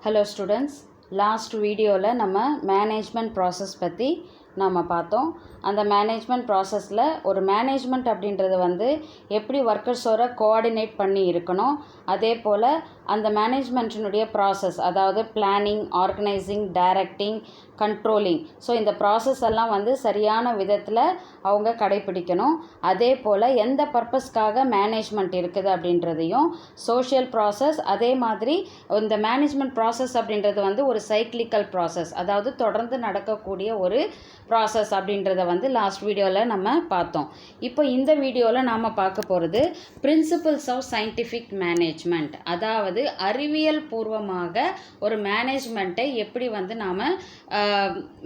Hello students, last video la நம்ம management process பற்றி நாம் பார்த்தோம். அந்த மேனேஜ்மெண்ட் ப்ராசஸில் ஒரு மேனேஜ்மெண்ட் அப்படின்றது வந்து எப்படி ஒர்க்கர்ஸோட கோஆர்டினேட் பண்ணி இருக்கணும், அதே போல் அந்த மேனேஜ்மெண்ட்டினுடைய ப்ராசஸ், அதாவது planning, organising, directing, controlling, so இந்த ப்ராசஸ் எல்லாம் வந்து சரியான விதத்தில் அவங்க கடைப்பிடிக்கணும். அதே போல் எந்த பர்பஸ்க்காக மேனேஜ்மெண்ட் இருக்குது அப்படின்றதையும், சோஷியல் ப்ராசஸ், அதே மாதிரி இந்த மேனேஜ்மெண்ட் ப்ராசஸ் அப்படின்றது வந்து ஒரு சைக்ளிக்கல் ப்ராசஸ், அதாவது தொடர்ந்து நடக்கக்கூடிய ஒரு ப்ராசஸ் அப்படின்றத வந்து லாஸ்ட் வீடியோவில் நம்ம பார்த்தோம். இப்போ இந்த வீடியோவில் நாம் பார்க்க போகிறது பிரின்சிபல்ஸ் ஆஃப் சயின்டிஃபிக் மேனேஜ்மெண்ட், அதாவது அறிவியல் பூர்வமாக ஒரு மேனேஜ்மெண்ட்டை எப்படி வந்து நாம்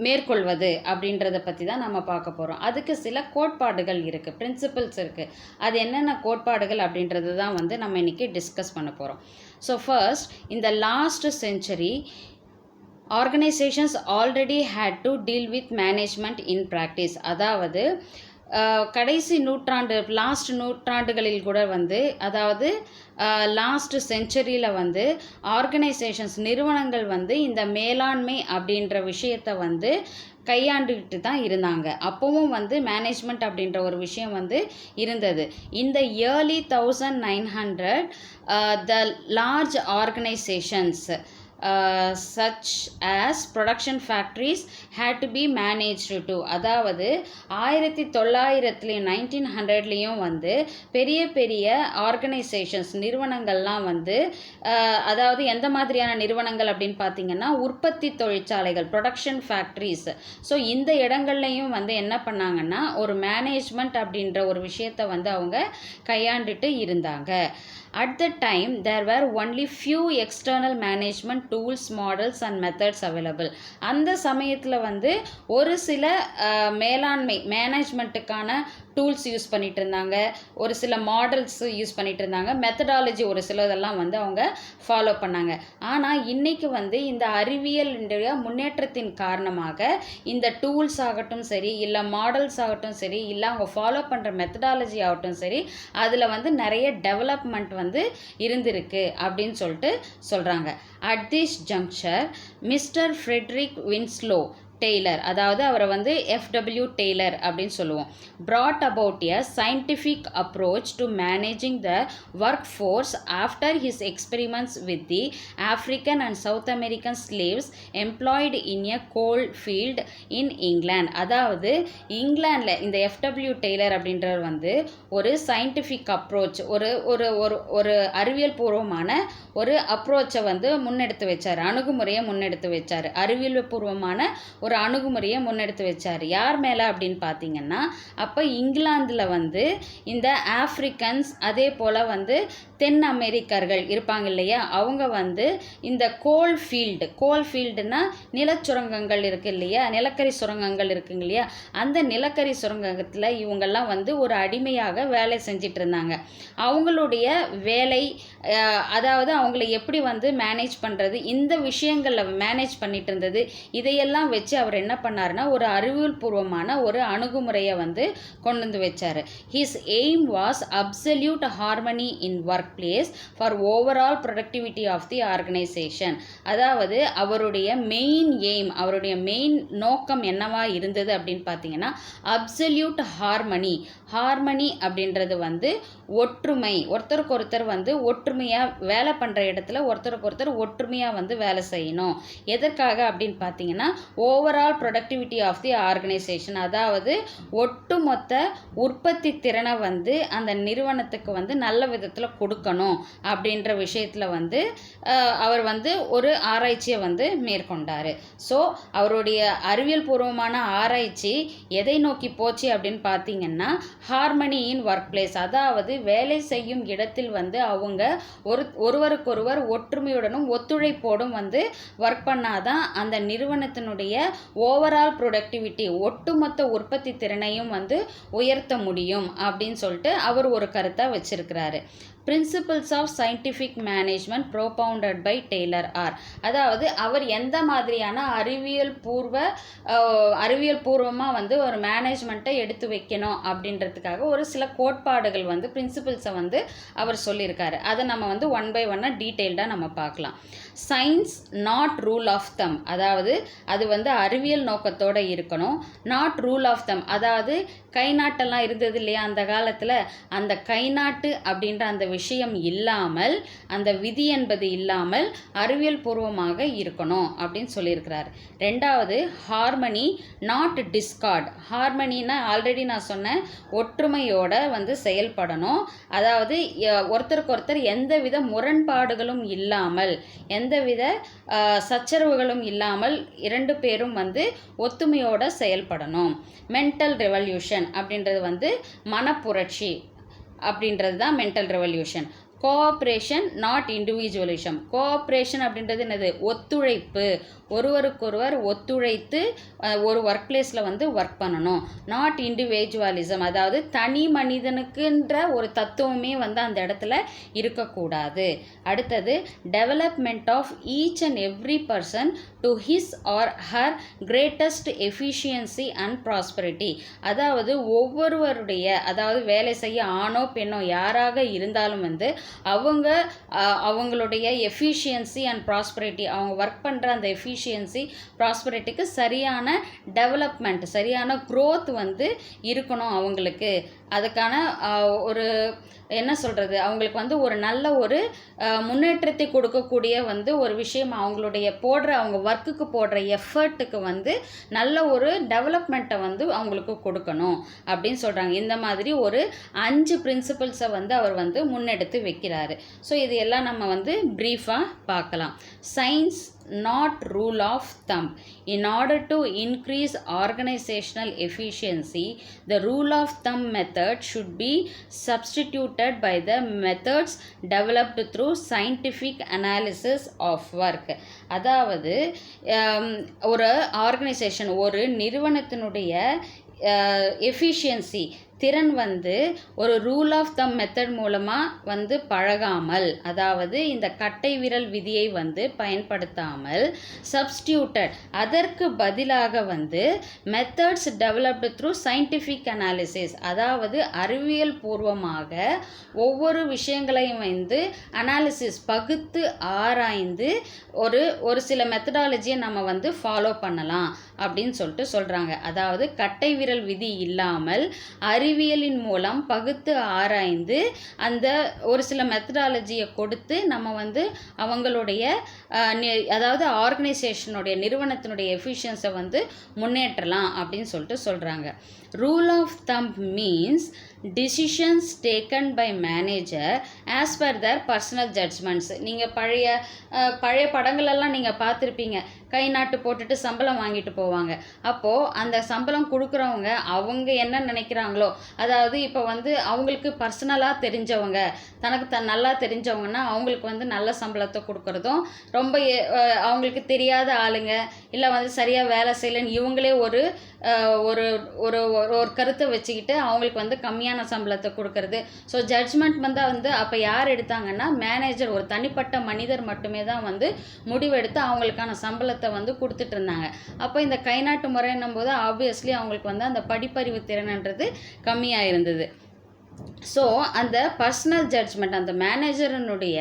மேற்கொள்வது அப்படின்றத பற்றி தான் நம்ம பார்க்க போகிறோம். அதுக்கு சில கோட்பாடுகள் இருக்குது, பிரின்சிபல்ஸ் இருக்குது. அது என்னென்ன கோட்பாடுகள் அப்படின்றது தான் வந்து நம்ம இன்றைக்கி டிஸ்கஸ் பண்ண போகிறோம். ஸோ ஃபர்ஸ்ட், இந்த last century organizations already had to deal with management in practice. அதாவது கடைசி நூற்றாண்டு, லாஸ்ட் நூற்றாண்டுகளில் கூட வந்து, அதாவது லாஸ்ட் செஞ்சுரியில் வந்து ஆர்கனைசேஷன்ஸ், நிறுவனங்கள் வந்து இந்த மேலாண்மை அப்படின்ற விஷயத்தை வந்து கையாண்டுக்கிட்டு தான் இருந்தாங்க. அப்போவும் வந்து மேனேஜ்மெண்ட் அப்படின்ற ஒரு விஷயம் வந்து இருந்தது. இந்த early 1900 the large organisations such as production factories had to be managed too. அதாவது 1900 வந்து பெரிய பெரிய ஆர்கனைசேஷன்ஸ், நிறுவனங்கள்லாம் வந்து அதாவது எந்த மாதிரியான நிறுவனங்கள் அப்படின்னு பார்த்தீங்கன்னா உற்பத்தி தொழிற்சாலைகள், ப்ரொடக்ஷன் ஃபேக்ட்ரிஸ். ஸோ இந்த இடங்கள்லையும் வந்து என்ன பண்ணாங்கன்னா ஒரு மேனேஜ்மெண்ட் அப்படின்ற ஒரு விஷயத்தை வந்து அவங்க கையாண்டுட்டு இருந்தாங்க. At the time, there were only few external management tools, models and methods available. அந்த சமயத்தில் வந்து ஒரு சில மேனேஜ்மெண்ட்டுக்கான டூல்ஸ் யூஸ் பண்ணிகிட்டு இருந்தாங்க, ஒரு சில மாடல்ஸ் யூஸ் பண்ணிகிட்டு இருந்தாங்க, மெத்தடாலஜி ஒரு சிலதெல்லாம் வந்து அவங்க ஃபாலோ பண்ணாங்க. ஆனால் இன்றைக்கி வந்து இந்த அறிவியலுடைய முன்னேற்றத்தின் காரணமாக இந்த டூல்ஸ் ஆகட்டும் சரி, இல்லை மாடல்ஸ் ஆகட்டும் சரி, இல்லை அவங்க ஃபாலோ பண்ணுற மெத்தடாலஜி ஆகட்டும் சரி, அதில் வந்து நிறைய டெவலப்மெண்ட் வந்து இருந்திருக்கு அப்படின்னு சொல்லிட்டு சொல்கிறாங்க. At this juncture mister Frederick Winslow Taylor, அதாவது அவரை வந்து எஃப்டபிள்யூ டெய்லர் அப்படின்னு சொல்லுவோம், brought about a scientific approach to managing the workforce after his experiments with the African and South American slaves employed in a coal field in England. அதாவது இங்கிலாண்டில் இந்த FW Taylor அப்படின்றவர் வந்து ஒரு சயின்டிஃபிக் அப்ரோச், ஒரு அறிவியல் பூர்வமான ஒரு அப்ரோச்சை வந்து முன்னெடுத்து வச்சார், அணுகுமுறையை முன்னெடுத்து வச்சார், அறிவியல் பூர்வமான ஒரு அணுகுமுறையை முன்னெடுத்து வச்சார். யார் மேலே அப்படின்னு பார்த்தீங்கன்னா, அப்போ இங்கிலாந்தில் வந்து இந்த ஆப்ரிக்கன்ஸ், அதே போல் வந்து தென் அமெரிக்கர்கள் இருப்பாங்க இல்லையா, அவங்க வந்து இந்த கோல் ஃபீல்டுனா நிலச்சுரங்கங்கள் இருக்குது இல்லையா, நிலக்கரி சுரங்கங்கள் இருக்குங்க இல்லையா, அந்த நிலக்கரி சுரங்கத்தில் இவங்கெல்லாம் வந்து ஒரு அடிமையாக வேலை செஞ்சிட்டு இருந்தாங்க. அவங்களுடைய வேலை, அதாவது அவங்கள எப்படி வந்து மேனேஜ் பண்ணுறது, இந்த விஷயங்களில் மேனேஜ் பண்ணிட்டு இருந்தது. இதையெல்லாம் வச்சு அவர் என்ன பண்ணாருன்னா ஒரு அறிவியல் பூர்வமான ஒரு அணுகுமுறையை வந்து கொண்டு வந்து வச்சார். His aim was absolute harmony in work place for overall productivity of the organisation. அதாவது அவருடைய மெயின் எய்ம், அவருடைய மெயின் நோக்கம் என்னவா இருந்தது அப்படின்னு பார்த்தீங்கன்னா அப்சல்யூட் ஹார்மனி அப்படின்றது வந்து ஒற்றுமை, ஒருத்தருக்கு ஒருத்தர் வந்து ஒற்றுமையாக வேலை பண்ணுற இடத்துல ஒருத்தருக்கு ஒருத்தர் ஒற்றுமையாக வந்து வேலை செய்யணும். எதற்காக அப்படின்னு பார்த்தீங்கன்னா overall productivity of the organisation, அதாவது ஒட்டுமொத்த உற்பத்தி திறனை வந்து அந்த நிறுவனத்துக்கு வந்து நல்ல விதத்தில் கொடுக்கணும் அப்படின்ற விஷயத்தில் வந்து அவர் வந்து ஒரு ஆராய்ச்சியை வந்து மேற்கொண்டார். ஸோ அவருடைய அறிவியல் பூர்வமான ஆராய்ச்சி எதை நோக்கி போச்சு அப்படின்னு பார்த்தீங்கன்னா ஹார்மனி இன் ஒர்க் பிளேஸ், அதாவது வேலை செய்யும் இடத்தில் வந்து அவங்க ஒருவருக்கொருவர் ஒற்றுமையுடனும் ஒத்துழைப்போடும் வந்து ஒர்க் பண்ணாதான் அந்த நிறுவனத்தினுடைய ஓவரால் ப்ரொடக்டிவிட்டி, ஒட்டுமொத்த உற்பத்தி திறனையும் வந்து உயர்த்த முடியும் அப்படின்னு சொல்லிட்டு அவர் ஒரு கருத்தை வச்சிருக்கிறாரு. Principles of scientific management propounded by Taylor are. அதாவது அவர் எந்த மாதிரியான அறிவியல் பூர்வமாக வந்து ஒரு மேனேஜ்மெண்ட்டை எடுத்து வைக்கணும் அப்படின்றதுக்காக ஒரு சில கோட்பாடுகள் வந்து பிரின்சிபல்ஸை வந்து அவர் சொல்லியிருக்காரு. அதை நம்ம வந்து ஒன் பை ஒன்னாக டீட்டெயில்டாக நம்ம பார்க்கலாம். Science not rule of thumb, அதாவது அது வந்து அறிவியல் நோக்கத்தோடு இருக்கணும். நாட் ரூல் ஆஃப் தம், அதாவது கை நாட்டெல்லாம் இருந்தது இல்லையா அந்த காலத்தில், அந்த கை நாட்டு அப்படின்ற அந்த விஷயம் இல்லாமல், அந்த விதி என்பது இல்லாமல் அறிவியல் பூர்வமாக இருக்கணும் அப்படின்னு சொல்லியிருக்கிறார். ரெண்டாவது, ஹார்மனி நாட் டிஸ்கார்ட். ஹார்மனின்னா ஆல்ரெடி நான் சொன்னேன், ஒற்றுமையோட வந்து செயல்படணும். அதாவது ஒருத்தருக்கு ஒருத்தர் எந்தவித முரண்பாடுகளும் இல்லாமல், எந்தவித சச்சரவுகளும் இல்லாமல் இரண்டு பேரும் வந்து ஒத்துமையோட செயல்படணும். மென்டல் ரெவல்யூஷன் அப்படின்றது வந்து மனப்புரட்சி அப்படின்றது தான் mental revolution. Cooperation not individualism. Cooperation அப்படின்றது என்னது? ஒத்துழைப்பு, ஒருவருக்கொருவர் ஒத்துழைத்து ஒரு ஒர்க் பிளேஸில் வந்து ஒர்க் பண்ணணும். நாட் இண்டிவிஜுவலிசம், அதாவது தனி மனிதனுக்குன்ற ஒரு தத்துவமே வந்து அந்த இடத்துல இருக்கக்கூடாது. அடுத்தது, development of each and every person to his or her greatest efficiency and prosperity. அதாவது ஒவ்வொருவருடைய, அதாவது வேலை செய்ய ஆணோ பெண்ணோ யாராக இருந்தாலும் வந்து அவங்களுடைய எஃபிஷியன்சி அண்ட் ப்ராஸ்பரிட்டி, அவங்க ஒர்க் பண்ணுற அந்த எஃபிஷியன்சி ப்ராஸ்பரிட்டிக்கு சரியான டெவலப்மெண்ட், சரியான க்ரோத் வந்து இருக்கணும் அவங்களுக்கு. அதுக்கான ஒரு என்ன சொல்கிறது, அவங்களுக்கு வந்து ஒரு நல்ல ஒரு முன்னேற்றத்தை கொடுக்கக்கூடிய வந்து ஒரு விஷயம், அவங்களுடைய அவங்க ஒர்க்குக்கு போடுற எஃபர்ட்டுக்கு வந்து நல்ல ஒரு டெவலப்மெண்ட்டை வந்து அவங்களுக்கு கொடுக்கணும் அப்படின்னு சொல்கிறாங்க. இந்த மாதிரி ஒரு 5 பிரின்சிபல்ஸை வந்து அவர் வந்து முன்னெடுத்து வைக்கிறாரு. ஸோ இது எல்லாம் நம்ம வந்து ப்ரீஃபாக பார்க்கலாம். Science not rule of thumb. In order to increase organizational efficiency, the rule of thumb method should be substituted by the methods developed through scientific analysis of work. அதாவது ஒரு ஆர்கனைசேஷன், ஒரு நிறுவனத்தினுடைய எஃபிஷியன்சி, திறன் வந்து ஒரு ரூல் ஆஃப் தம் மெத்தட் மூலமாக வந்து பழகாமல், அதாவது இந்த கட்டை விரல் விதியை வந்து பயன்படுத்தாமல், சப்ஸ்டியூட்டட், அதற்கு பதிலாக வந்து methods developed through scientific analysis, அதாவது அறிவியல் பூர்வமாக ஒவ்வொரு விஷயங்களையும் வந்து அனாலிசிஸ், பகுத்து ஆராய்ந்து ஒரு சில மெத்தடாலஜியை நம்ம வந்து ஃபாலோ பண்ணலாம் அப்படின்னு சொல்கிறாங்க. அதாவது கட்டை விரல் விதி இல்லாமல் அறிவியலின் மூலம் பகுத்து ஆராய்ந்து அந்த ஒரு சில மெத்தடாலஜியை கொடுத்து நம்ம வந்து அவங்களுடைய அதாவது ஆர்கனைசேஷனுடைய, நிறுவனத்தினுடைய எஃபிஷியன்ஸை வந்து முன்னேற்றலாம் அப்படின்னு சொல்கிறாங்க. Rule of thumb means decisions taken by manager as per their personal judgments. நீங்கள் பழைய படங்களெல்லாம் நீங்கள் பார்த்துருப்பீங்க, கை நாட்டு போட்டுட்டு சம்பளம் வாங்கிட்டு போவாங்க. அப்போது அந்த சம்பளம் கொடுக்குறவங்க அவங்க என்ன நினைக்கிறாங்களோ, அதாவது இப்போ வந்து அவங்களுக்கு பர்சனலாக தெரிஞ்சவங்க, தனக்கு நல்லா தெரிஞ்சவங்கன்னா அவங்களுக்கு வந்து நல்ல சம்பளத்தை கொடுக்குறதும், ரொம்ப அவங்களுக்கு தெரியாத ஆளுங்க இல்லை வந்து சரியாக வேலை செய்யலைன்னு இவங்களே ஒரு கருத்தை வச்சுக்கிட்டு அவங்களுக்கு வந்து கம்மியான சம்பளத்தை கொடுக்கறது. ஸோ ஜட்ஜ்மெண்ட் வந்து அப்போ யார் எடுத்தாங்கன்னா மேனேஜர், ஒரு தனிப்பட்ட மனிதர் மட்டுமே தான் வந்து முடிவெடுத்து அவங்களுக்கான சம்பளத்தை வந்து கொடுத்துட்டு இருந்தாங்க. அப்போ இந்த கைநாட்டு முறைன்னும் போது ஆப்வியஸ்லி அவங்களுக்கு வந்து அந்த படிப்பறிவு திறன்ன்றது கம்மியாக இருந்தது. ஸோ அந்த பர்சனல் ஜட்ஜ்மெண்ட், அந்த மேனேஜரனுடைய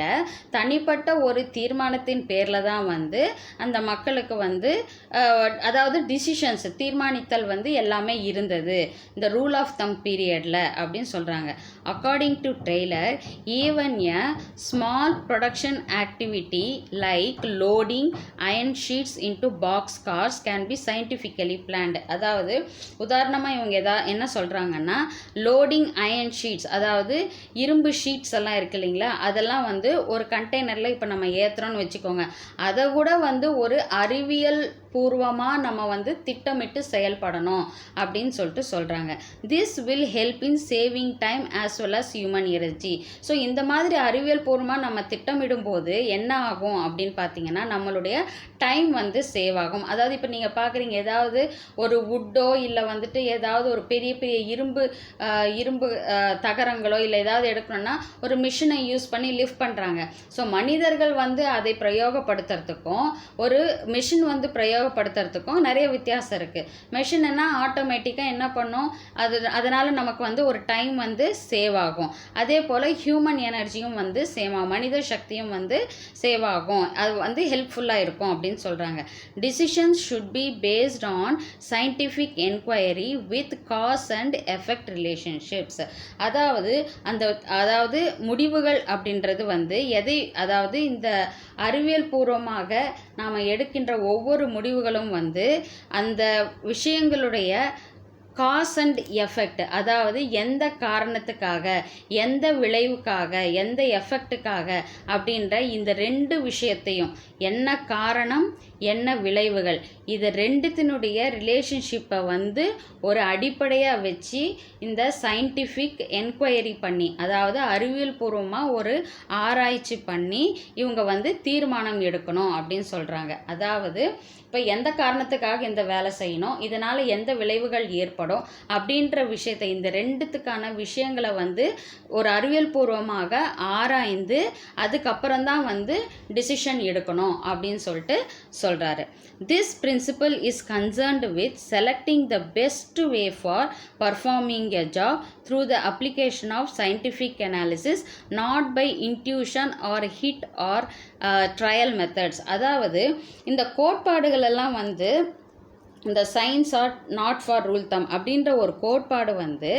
தனிப்பட்ட ஒரு தீர்மானத்தின் பேரில் தான் வந்து அந்த மக்களுக்கு வந்து அதாவது டிசிஷன்ஸ், தீர்மானித்தல் வந்து எல்லாமே இருந்தது இந்த ரூல் ஆஃப் தம் பீரியடில் அப்படின்னு சொல்கிறாங்க. According to Taylor, even a small production activity like loading iron sheets into box cars can be scientifically planned. அதாவது உதாரணமாக இவங்க என்ன சொல்கிறாங்கன்னா, லோடிங் அயன் ஷீட்ஸ், அதாவது இரும்பு ஷீட்ஸ் எல்லாம் இருக்கு இல்லைங்களா, அதெல்லாம் வந்து ஒரு கண்டெய்னரில் இப்போ நம்ம ஏற்றுறோன்னு வச்சுக்கோங்க, அதை கூட வந்து ஒரு அறிவியல் பூர்வமாக நம்ம வந்து திட்டமிட்டு செயல்படணும் அப்படின்னு சொல்லிட்டு சொல்கிறாங்க. This will help in saving time as well as human energy. So இந்த மாதிரி அறிவியல் பூர்வமாக நம்ம திட்டமிடும் போது என்ன ஆகும் அப்படின்னு பார்த்தீங்கன்னா நம்மளுடைய டைம் வந்து சேவ் ஆகும். அதாவது இப்போ நீங்கள் பார்க்குறீங்க, ஏதாவது ஒரு வுட்டோ இல்லை வந்துட்டு ஏதாவது ஒரு பெரிய பெரிய இரும்பு தகரங்களோ இல்லை ஏதாவது எடுக்கணும்னா ஒரு மிஷினை யூஸ் பண்ணி லிஃப்ட் பண்ணுறாங்க. ஸோ மனிதர்கள் வந்து அதை பிரயோகப்படுத்துறதுக்கும் ஒரு மிஷின் வந்து பிரயோகப்படுத்துறதுக்கும் நிறைய வித்தியாசம் இருக்குது. மிஷின்னா ஆட்டோமேட்டிக்காக என்ன பண்ணும், அதனால் நமக்கு வந்து ஒரு டைம் வந்து சேவ் ஆகும். அதே போல் ஹியூமன் எனர்ஜியும் வந்து சேவ் ஆகும், மனித சக்தியும் வந்து சேவ் ஆகும், அது வந்து ஹெல்ப்ஃபுல்லாக இருக்கும் அப்படின்னு சொல்கிறாங்க. Decisions should be based on scientific enquiry with cause and effect relationships. அதாவது முடிவுகள் அப்படின்றது வந்து அதாவது இந்த அறிவியல் பூர்வமாக நாம் எடுக்கின்ற ஒவ்வொரு முடிவுகளும் வந்து அந்த விஷயங்களுடைய காஸ் அண்ட் எஃபெக்ட், அதாவது எந்த காரணத்துக்காக, எந்த விளைவுக்காக, எந்த எஃபெக்ட்டுக்காக அப்படின்ற இந்த ரெண்டு விஷயத்தையும், என்ன காரணம் என்ன விளைவுகள், இது ரெண்டுத்தினுடைய ரிலேஷன்ஷிப்பை வந்து ஒரு அடிப்படையாக வச்சு இந்த சயின்டிஃபிக் என்கொயரி பண்ணி, அதாவது அறிவியல் பூர்வமாக ஒரு ஆராய்ச்சி பண்ணி இவங்க வந்து தீர்மானம் எடுக்கணும் அப்படின்னு சொல்கிறாங்க. அதாவது இப்போ எந்த காரணத்துக்காக இந்த வேலை செய்யணும், இதனால் எந்த விளைவுகள் ஏற்படும் அப்படின்ற விஷயத்தை, இந்த ரெண்டுத்துக்கான விஷயங்களை வந்து ஒரு அறிவியல் பூர்வமாக ஆராய்ந்து அதுக்கப்புறம்தான் வந்து டிசிஷன் எடுக்கணும் அப்படின்னு சொல்லிட்டு சொல்கிறாரு. This principal is concerned with selecting the best way for performing a job through the application of scientific analysis, not by intuition or hit or trial methods. அதாவது இந்த கோட்பாடுகள் எல்லாம் வந்து இந்த science are not for rule thumb அப்படின்ற ஒரு கோட்பாடு வந்து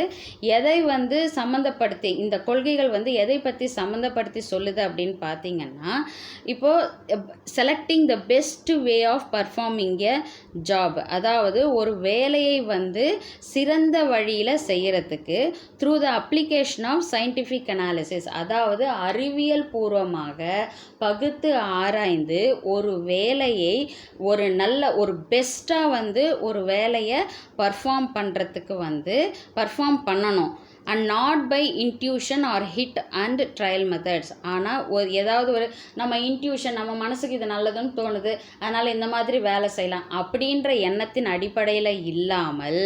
எதை வந்து சம்மந்தப்படுத்தி, இந்த கொள்கைகள் வந்து எதை பற்றி சம்மந்தப்படுத்தி சொல்லுது அப்படின்னு பார்த்தீங்கன்னா, இப்போது selecting the best way of performing a job, அதாவது ஒரு வேலையை வந்து சிறந்த வழியில் செய்கிறதுக்கு through the application of scientific analysis, அதாவது அறிவியல் பூர்வமாக பகுத்து ஆராய்ந்து ஒரு வேலையை ஒரு பெஸ்ட்டாக வந்து ஒரு வேலையை பர்ஃபார்ம் பண்ணணும். And not by intuition or hit and trial methods. ஆனால் ஏதாவது ஒரு நம்ம இன்ட்யூஷன், நம்ம மனசுக்கு இது நல்லதுன்னு தோணுது, அதனால் இந்த மாதிரி வேலை செய்யலாம் அப்படின்ற எண்ணத்தின் அடிப்படையில் இல்லாமல்,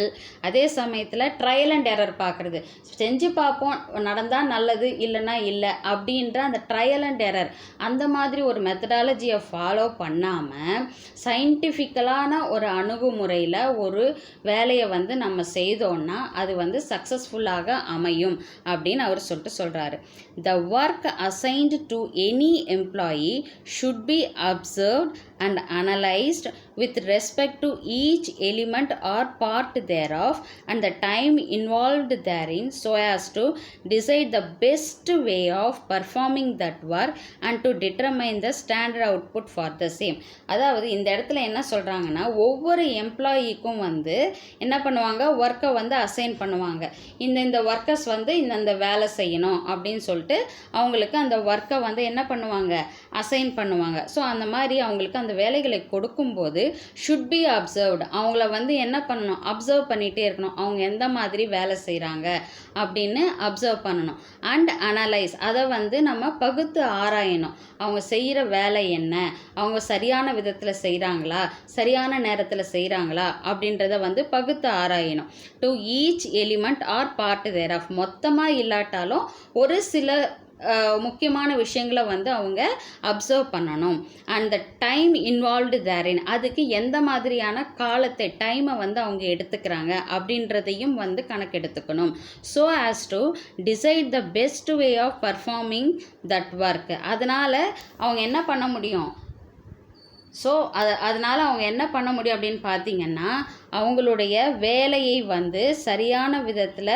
அதே சமயத்தில் ட்ரையல் அண்ட் எரர் பார்க்குறது, செஞ்சு பார்ப்போம், நடந்தால் நல்லது இல்லைன்னா இல்லை அப்படின்ற அந்த ட்ரையல் அண்ட் எரர், அந்த மாதிரி ஒரு மெத்தடாலஜியை ஃபாலோ பண்ணாமல் சயின்டிஃபிக்கலான ஒரு அணுகுமுறையில் ஒரு வேலையை வந்து நம்ம செய்தோன்னா அது வந்து சக்ஸஸ்ஃபுல்லாக அமையும் அப்படின்னு அவர் சொல்றாரு. The work assigned to any employee should be observed and analyzed with respect to each element or part thereof and the time involved therein, so as to decide the best way of performing that work and to determine the standard output for the same. அதாவது இந்த இடத்துல என்ன சொல்கிறாங்கன்னா, ஒவ்வொரு எம்ப்ளாயிக்கும் வந்து என்ன பண்ணுவாங்க, ஒர்க்கை வந்து அசைன் பண்ணுவாங்க. இந்த ஒர்க்கர்ஸ் வந்து இந்த வேலை செய்யணும் அப்படின்னு சொல்லிட்டு அவங்களுக்கு அந்த ஒர்க்கை வந்து என்ன பண்ணுவாங்க, அசைன் பண்ணுவாங்க. ஸோ அந்த மாதிரி அவங்களுக்கு அந்த வேலைகளை கொடுக்கும்போது ஷுட் பி அப்சர்வ்டு, அவங்கள வந்து என்ன பண்ணணும், அப்சர்வ் பண்ணிகிட்டே இருக்கணும், அவங்க எந்த மாதிரி வேலை செய்கிறாங்க அப்படின்னு அப்சர்வ் பண்ணணும். அண்ட் அனலைஸ், அதை வந்து நம்ம பகுத்து ஆராயணும், அவங்க செய்கிற வேலை என்ன, அவங்க சரியான விதத்தில் செய்கிறாங்களா, சரியான நேரத்தில் செய்கிறாங்களா அப்படின்றத வந்து பகுத்து ஆராயணும். To each element or part thereof, மொத்தமாக இல்லாட்டாலும் ஒரு சில முக்கியமான விஷயங்களை வந்து அவங்க அப்சர்வ் பண்ணணும். அண்ட் த டைம் இன்வால்வ்டு தேரின், அதுக்கு எந்த மாதிரியான டைமை வந்து அவங்க எடுத்துக்கிறாங்க அப்படின்றதையும் வந்து கணக்கெடுத்துக்கணும். So as to decide the best way of performing that work. அதனால் அவங்க என்ன பண்ண முடியும், அதனால் அவங்க என்ன பண்ண முடியும் அப்படின்னு பார்த்தீங்கன்னா, அவங்களுடைய வேலையை வந்து சரியான விதத்தில்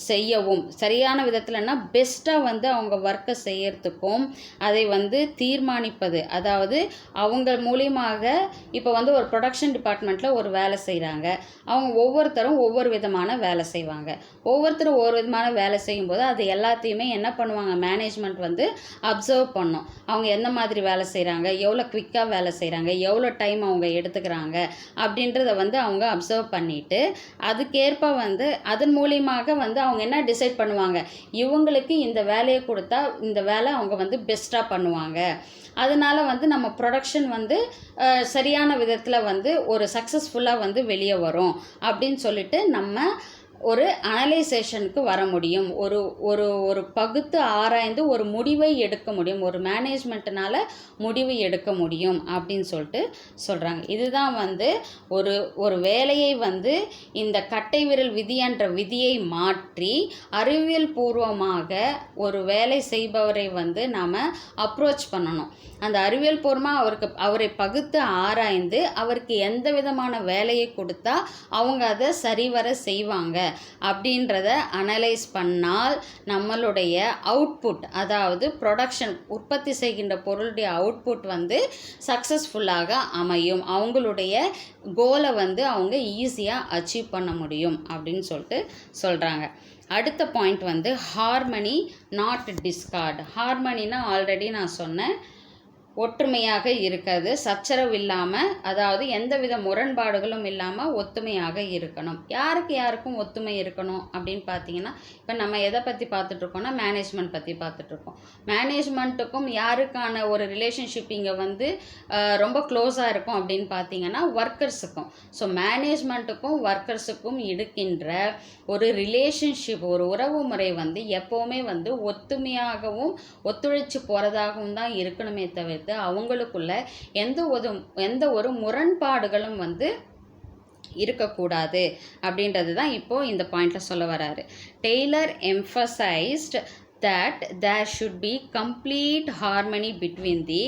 செய்யவும், சரியான விதத்தில்னா பெஸ்ட்டாக வந்து அவங்க ஒர்க்கை செய்யறதுக்கும் அதை வந்து தீர்மானிப்பது. அதாவது அவங்க மூலியமாக இப்போ வந்து ஒரு ப்ரொடக்ஷன் டிபார்ட்மெண்ட்டில் ஒரு வேலை செய்கிறாங்க. அவங்க ஒவ்வொருத்தரும் ஒவ்வொரு விதமான வேலை செய்வாங்க. ஒவ்வொருத்தரும் ஒவ்வொரு விதமான வேலை செய்யும்போது அது எல்லாத்தையுமே என்ன பண்ணுவாங்க, மேனேஜ்மெண்ட் வந்து அப்சர்வ் பண்ணும். அவங்க எந்த மாதிரி வேலை செய்கிறாங்க, எவ்வளோ குவிக்காக வேலை செய்கிறாங்க, எவ்வளோ டைம் அவங்க எடுத்துக்கிறாங்க அப்படின்றத வந்து அவங்க அப்சர்வ் பண்ணிவிட்டு அதுக்கேற்ப வந்து அதன் மூலியமாக வந்து அவங்க என்ன டிசைட் பண்ணுவாங்க, இவங்களுக்கு இந்த வேலையை கொடுத்தா இந்த வேலை அவங்க வந்து பெஸ்ட்டாக பண்ணுவாங்க, அதனால் வந்து நம்ம ப்ரொடக்ஷன் வந்து சரியான விதத்தில் வந்து ஒரு சக்ஸஸ்ஃபுல்லாக வந்து வெளியே வரும் அப்படின்னு சொல்லிட்டு நம்ம ஒரு அனலைசேஷனுக்கு வர முடியும். ஒரு ஒரு ஒரு பகுத்து ஆராய்ந்து ஒரு முடிவை எடுக்க முடியும். ஒரு மேனேஜ்மெண்ட்னால் முடிவு எடுக்க முடியும் அப்படின்னு சொல்லிட்டு சொல்கிறாங்க. இதுதான் வந்து ஒரு வேலையை வந்து இந்த கட்டை விரல் விதி என்ற விதியை மாற்றி அறிவியல் பூர்வமாக ஒரு வேலை செய்பவரை வந்து நாம் அப்ரோச் பண்ணணும். அந்த அறிவியல் பூர்வமாக அவரை பகுத்து ஆராய்ந்து அவருக்கு எந்த விதமான வேலையை கொடுத்தா அவங்க அதை சரிவர செய்வாங்க அப்படின்றத அனலைஸ் பண்ணால் நம்மளுடைய அவுட்புட், அதாவது ப்ரொடக்ஷன், உற்பத்தி செய்கின்ற பொருளுடைய அவுட்புட் வந்து சக்ஸஸ்ஃபுல்லாக அமையும். அவங்களுடைய கோலை வந்து அவங்க ஈஸியாக அச்சீவ் பண்ண முடியும் அப்படின்னு சொல்லிட்டு சொல்கிறாங்க. அடுத்த பாயிண்ட் வந்து ஹார்மனி நாட் டிஸ்கார்ட். ஹார்மனினா ஆல்ரெடி நான் சொன்னேன், ஒற்றுமையாக இருக்கிறது, சச்சரவு இல்லாமல், அதாவது எந்தவித முரண்பாடுகளும் இல்லாமல் ஒத்துமையாக இருக்கணும். யாருக்கும் ஒத்துமை இருக்கணும் அப்படின்னு பார்த்தீங்கன்னா, இப்போ நம்ம எதை பற்றி பார்த்துட்ருக்கோம்னா மேனேஜ்மெண்ட் பற்றி பார்த்துட்ருக்கோம். மேனேஜ்மெண்ட்டுக்கும் யாருக்கான ஒரு ரிலேஷன்ஷிப் இங்கே வந்து ரொம்ப க்ளோஸாக இருக்கும் அப்படின்னு பார்த்தீங்கன்னா ஒர்க்கர்ஸுக்கும். ஸோ மேனேஜ்மெண்ட்டுக்கும் ஒர்க்கர்ஸுக்கும் இருக்கின்ற ஒரு ரிலேஷன்ஷிப், ஒரு உறவு முறை வந்து எப்போவுமே வந்து ஒத்துமையாகவும் ஒத்துழைச்சி போகிறதாகவும் தான் இருக்கணுமே தவிர அவங்களுக்குள்ள எந்த ஒரு முரண்பாடுகளும் வந்து இருக்கக்கூடாது அப்படின்றது தான் இப்போ இந்த பாயிண்ட்ல சொல்ல வராரு. Taylor emphasized that there should be complete harmony between the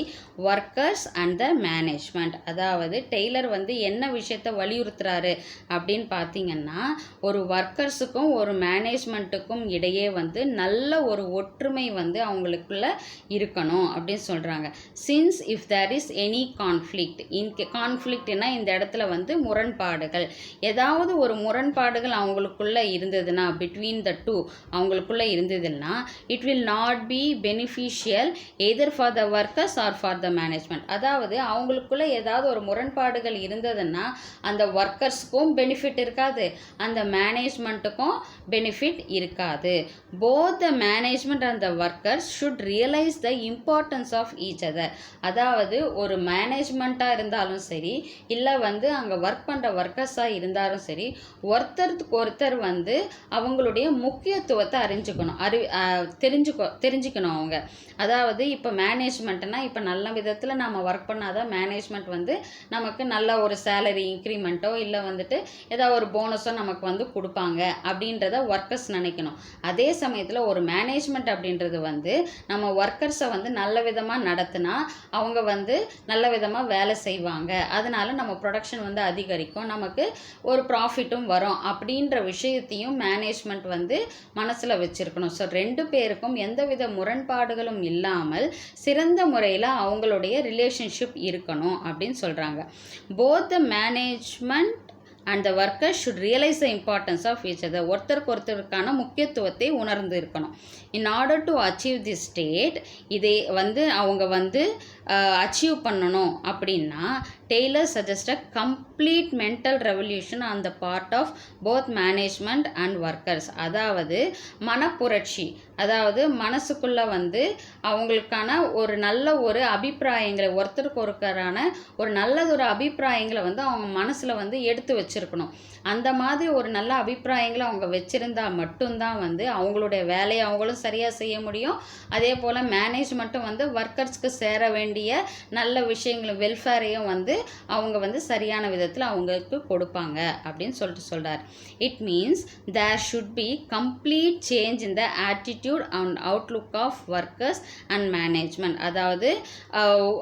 workers and the management. அதாவது டெய்லர் வந்து என்ன விஷயத்தை வலியுறுத்துறாரு அப்படின்னு பார்த்தீங்கன்னா, ஒரு ஒர்க்கர்ஸுக்கும் ஒரு மேனேஜ்மெண்ட்டுக்கும் இடையே வந்து நல்ல ஒரு ஒற்றுமை வந்து அவங்களுக்குள்ள இருக்கணும் அப்படின்னு சொல்கிறாங்க. Since if there is any கான்ஃப்ளிக்ட்னா இந்த இடத்துல வந்து முரண்பாடுகள், ஏதாவது ஒரு முரண்பாடுகள் அவங்களுக்குள்ள இருந்ததுன்னா, பிட்வீன் த டூ அவங்களுக்குள்ள இருந்ததுன்னா it will not be beneficial either for the workers or for the management. அதாவது அவங்களுக்குள்ள ஏதாவது ஒரு முரண்பாடுகள் இருந்ததுன்னா அந்த ஒர்க்கர்ஸ்க்கும் பெனிஃபிட் இருக்காது, அந்த மேனேஜ்மெண்ட்டுக்கும் பெனிஃபிட் இருக்காது. both the management and the workers should realize the importance of each other. அதாவது ஒரு மேனேஜ்மெண்ட்டாக இருந்தாலும் சரி, இல்லை வந்து அங்கே ஒர்க் பண்ணுற ஒர்க்கர்ஸாக இருந்தாலும் சரி, ஒருத்தருக்கு ஒருத்தர் வந்து அவங்களுடைய முக்கியத்துவத்தை தெரிஞ்சுக்கணும் அவங்க. அதாவது இப்போ மேனேஜ்மெண்ட்னா இப்போ நல்ல விதத்தில் நம்ம ஒர்க் பண்ணாதான் மேனேஜ்மெண்ட் வந்து நமக்கு நல்ல ஒரு சேலரி இன்க்ரிமெண்ட்டோ இல்லை வந்துட்டு ஏதாவது ஒரு போனஸோ நமக்கு வந்து கொடுப்பாங்க அப்படின்றத ஒர்க்கர்ஸ் நினைக்கணும். அதே சமயத்தில் ஒரு மேனேஜ்மெண்ட் அப்படின்றது வந்து நம்ம ஒர்க்கர்ஸை வந்து நல்ல விதமாக நடத்தினா அவங்க வந்து நல்ல விதமாக வேலை செய்வாங்க, அதனால நம்ம ப்ரொடக்ஷன் வந்து அதிகரிக்கும், நமக்கு ஒரு ப்ராஃபிட்டும் வரும் அப்படின்ற விஷயத்தையும் மேனேஜ்மெண்ட் வந்து மனசில் வச்சுருக்கணும். ஸோ ரெண்டு பேருக்கும் எந்தவித முரண்பாடுகளும் இல்லாமல் சிறந்த முறையில் அவங்களுடைய ரிலேஷன்ஷிப் இருக்கணும் அப்படின்னு சொல்கிறாங்க. Both the management and the workers should realize the importance of each other. ஒருத்தருக்கு ஒருத்தருக்கான முக்கியத்துவத்தை உணர்ந்து இருக்கணும். in order to achieve this state, இதை வந்து அவங்க வந்து அச்சீவ் பண்ணணும் அப்படின்னா Taylor suggest a complete mental revolution on the part of both management and workers. அதாவது மனப்புரட்சி, அதாவது மனசுக்குள்ளே வந்து அவங்களுக்கான ஒரு நல்ல ஒரு அபிப்பிராயங்களை, ஒருத்தருக்கு ஒருத்தரான ஒரு நல்லதொரு அபிப்பிராயங்களை வந்து அவங்க மனசில் வந்து எடுத்து வச்சுருக்கணும். அந்த மாதிரி ஒரு நல்ல அபிப்பிராயங்களை அவங்க வச்சுருந்தா மட்டும்தான் வந்து அவங்களுடைய வேலையை அவங்களும் சரியாக செய்ய முடியும். அதே போல் மேனேஜ்மெண்ட்டும் வந்து ஒர்க்கர்ஸ்க்கு சேர வேண்டிய வேண்டிய நல்ல விஷயங்களும் வெல்ஃபேரையும் வந்து அவங்க வந்து சரியான விதத்தில் அவங்களுக்கு கொடுப்பாங்க அப்படின்னு சொல்கிறார். It means there should be complete change in the attitude and outlook of workers and management. அதாவது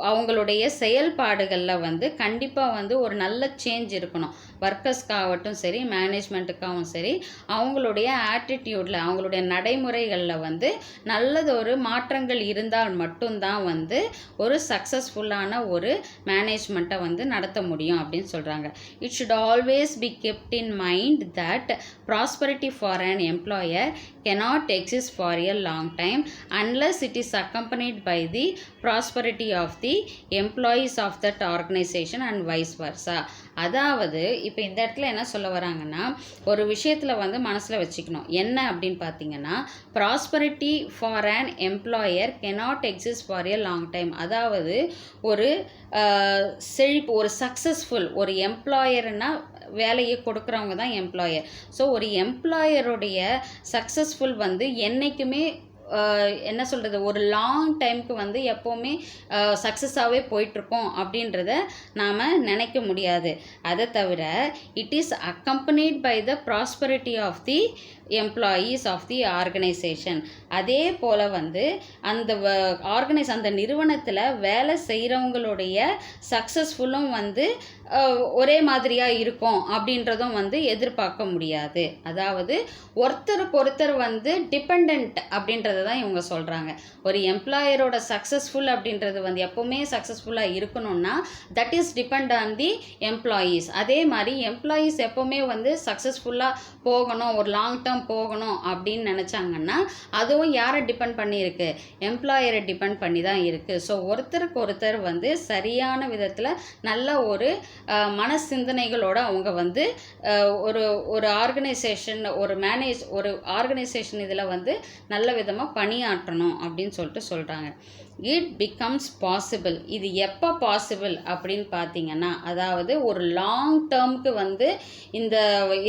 அவங்களுடைய செயல்பாடுகளில் வந்து கண்டிப்பாக வந்து ஒரு நல்ல சேஞ்ச் இருக்கணும். ஒர்க்கர்ஸ்க்காகட்டும் சரி, மேனேஜ்மெண்ட்டுக்காகவும் சரி, அவங்களுடைய ஆட்டிடியூடில், அவங்களுடைய நடைமுறைகளில் வந்து நல்லதொரு மாற்றங்கள் இருந்தால் மட்டும்தான் வந்து ஒரு சக்ஸஸ்ஃபுல்லான ஒரு மேனேஜ்மெண்ட்டை வந்து நடத்த முடியும் அப்படின்னு சொல்கிறாங்க. It should always B kept in mind that prosperity for an employer cannot exist for a long time unless it is accompanied by the prosperity of the employees of that organization and vice versa. அதாவது இப்போ இந்த இடத்துல என்ன சொல்ல வராங்கன்னா, ஒரு விஷயத்தில் வந்து மனசில் வச்சுக்கணும். என்ன அப்படின்னு பார்த்தீங்கன்னா, prosperity for an employer cannot exist for a long time. அதாவது ஒரு செழிப்பு, ஒரு சக்ஸஸ்ஃபுல் ஒரு எம்ப்ளாயர்னா வேலையை கொடுக்குறவங்க தான் எம்ப்ளாயர். ஸோ ஒரு எம்ப்ளாயருடைய சக்ஸஸ்ஃபுல் வந்து என்றைக்குமே என்ன சொல்கிறது, ஒரு லாங் டைமுக்கு வந்து எப்போவுமே சக்ஸஸாகவே போயிட்டுருக்கோம் அப்படின்றத நாம் நினைக்க முடியாது. அதை தவிர it is accompanied by the prosperity of the employees of the organisation. அதே போல் வந்து அந்த நிறுவனத்தில் வேலை செய்கிறவங்களுடைய சக்ஸஸ்ஃபுல்லும் வந்து ஒரே மாதிரியாக இருக்கும் அப்படின்றதும் வந்து எதிர்பார்க்க முடியாது. அதாவது ஒருத்தருக்கு ஒருத்தர் வந்து டிபெண்ட் அப்படின்றத தான் இவங்க சொல்கிறாங்க. ஒரு எம்ப்ளாயரோட சக்ஸஸ்ஃபுல் அப்படின்றது வந்து எப்போவுமே சக்ஸஸ்ஃபுல்லாக இருக்கணும்னா that is depend on the employees. அதே மாதிரி எம்ப்ளாயீஸ் எப்போவுமே வந்து சக்ஸஸ்ஃபுல்லாக போகணும், ஒரு லாங் டேர்ம் போகணும் அப்படின்னு நினச்சாங்கன்னா அதுவும் யாரை டிபெண்ட் பண்ணியிருக்கு, எம்ப்ளாயரை டிபெண்ட் பண்ணி தான் இருக்குது. ஸோ ஒருத்தருக்கு ஒருத்தர் வந்து சரியான விதத்தில் நல்ல ஒரு மன சிந்தனைகளோடு அவங்க வந்து ஒரு ஆர்கனைசேஷன், ஒரு ஆர்கனைசேஷன் இதில் வந்து நல்ல விதமாக பணியாற்றணும் அப்படின்னு சொல்கிறாங்க. It becomes possible. இது எப்போ பாசிபிள் அப்படின்னு பார்த்தீங்கன்னா, அதாவது ஒரு லாங் டேர்முக்கு வந்து இந்த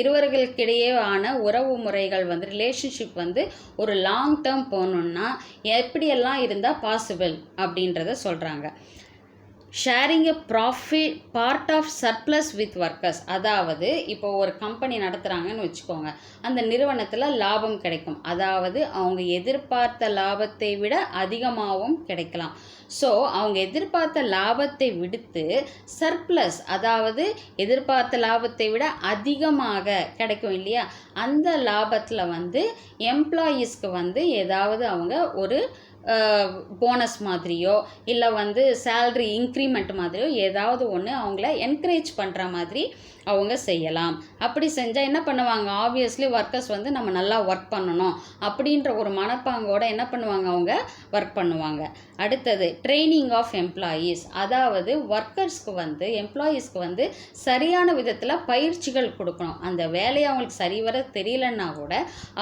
இருவர்களுக்கிடையே ஆன உறவு முறைகள் வந்து ரிலேஷன்ஷிப் வந்து ஒரு லாங் டேர்ம் போகணுன்னா எப்படியெல்லாம் இருந்தால் பாசிபிள் அப்படின்றத சொல்கிறாங்க. Sharing a profit part of surplus with workers. அதாவது இப்போ ஒரு கம்பெனி நடத்துகிறாங்கன்னு வச்சுக்கோங்க, அந்த நிறுவனத்தில் லாபம் கிடைக்கும். அதாவது அவங்க எதிர்பார்த்த லாபத்தை விட அதிகமாகவும் கிடைக்கலாம். ஸோ அவங்க எதிர்பார்த்த லாபத்தை விடுத்து சர்ப்ளஸ், அதாவது எதிர்பார்த்த லாபத்தை விட அதிகமாக கிடைக்கும் இல்லையா, அந்த லாபத்தில் வந்து எம்ப்ளாயீஸ்க்கு வந்து ஏதாவது அவங்க ஒரு போனஸ் மாதிரியோ இல்லை வந்து சேல்ரி இன்க்ரிமெண்ட் மாதிரியோ ஏதாவது ஒன்று அவங்கள என்கரேஜ் பண்ணுற மாதிரி அவங்க செய்யலாம். அப்படி செஞ்சால் என்ன பண்ணுவாங்க, ஆப்வியஸ்லி ஒர்க்கர்ஸ் வந்து நம்ம நல்லா ஒர்க் பண்ணணும் அப்படின்ற ஒரு மனப்பாங்கோட என்ன பண்ணுவாங்க, அவங்க ஒர்க் பண்ணுவாங்க. அடுத்தது ட்ரைனிங் ஆஃப் எம்ப்ளாயீஸ். அதாவது ஒர்க்கர்ஸ்க்கு வந்து எம்ப்ளாயீஸ்க்கு வந்து சரியான விதத்தில் பயிற்சிகள் கொடுக்கணும். அந்த வேலையை அவங்களுக்கு சரிவர தெரியலன்னா கூட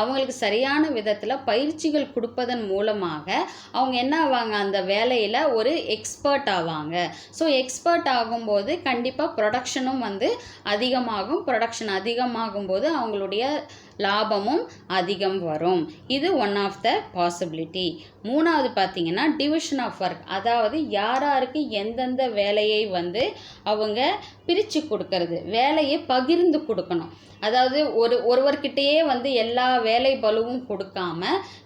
அவங்களுக்கு சரியான விதத்தில் பயிற்சிகள் கொடுப்பதன் மூலமாக அவங்க என்ன ஆவாங்க, அந்த வேலையில் ஒரு எக்ஸ்பர்ட் ஆவாங்க. ஸோ எக்ஸ்பர்ட் ஆகும்போது கண்டிப்பாக ப்ரொடக்ஷனும் வந்து அதிகமாகும். ப்ரொடக்ஷன் அதிகமாகும் போது அவங்களுடைய லாபமும் அதிகம் வரும். இது ஒன் ஆஃப் த பாசிபிலிட்டி. மூணாவது பார்த்தீங்கன்னா டிவிஷன் ஆஃப் ஒர்க். அதாவது யாராருக்கு எந்தெந்த வேலையை வந்து அவங்க பிரித்து கொடுக்கறது, வேலையை பகிர்ந்து கொடுக்கணும். அதாவது ஒருவர்கிட்டயே வந்து எல்லா வேலை பலுவும் கொடுக்காம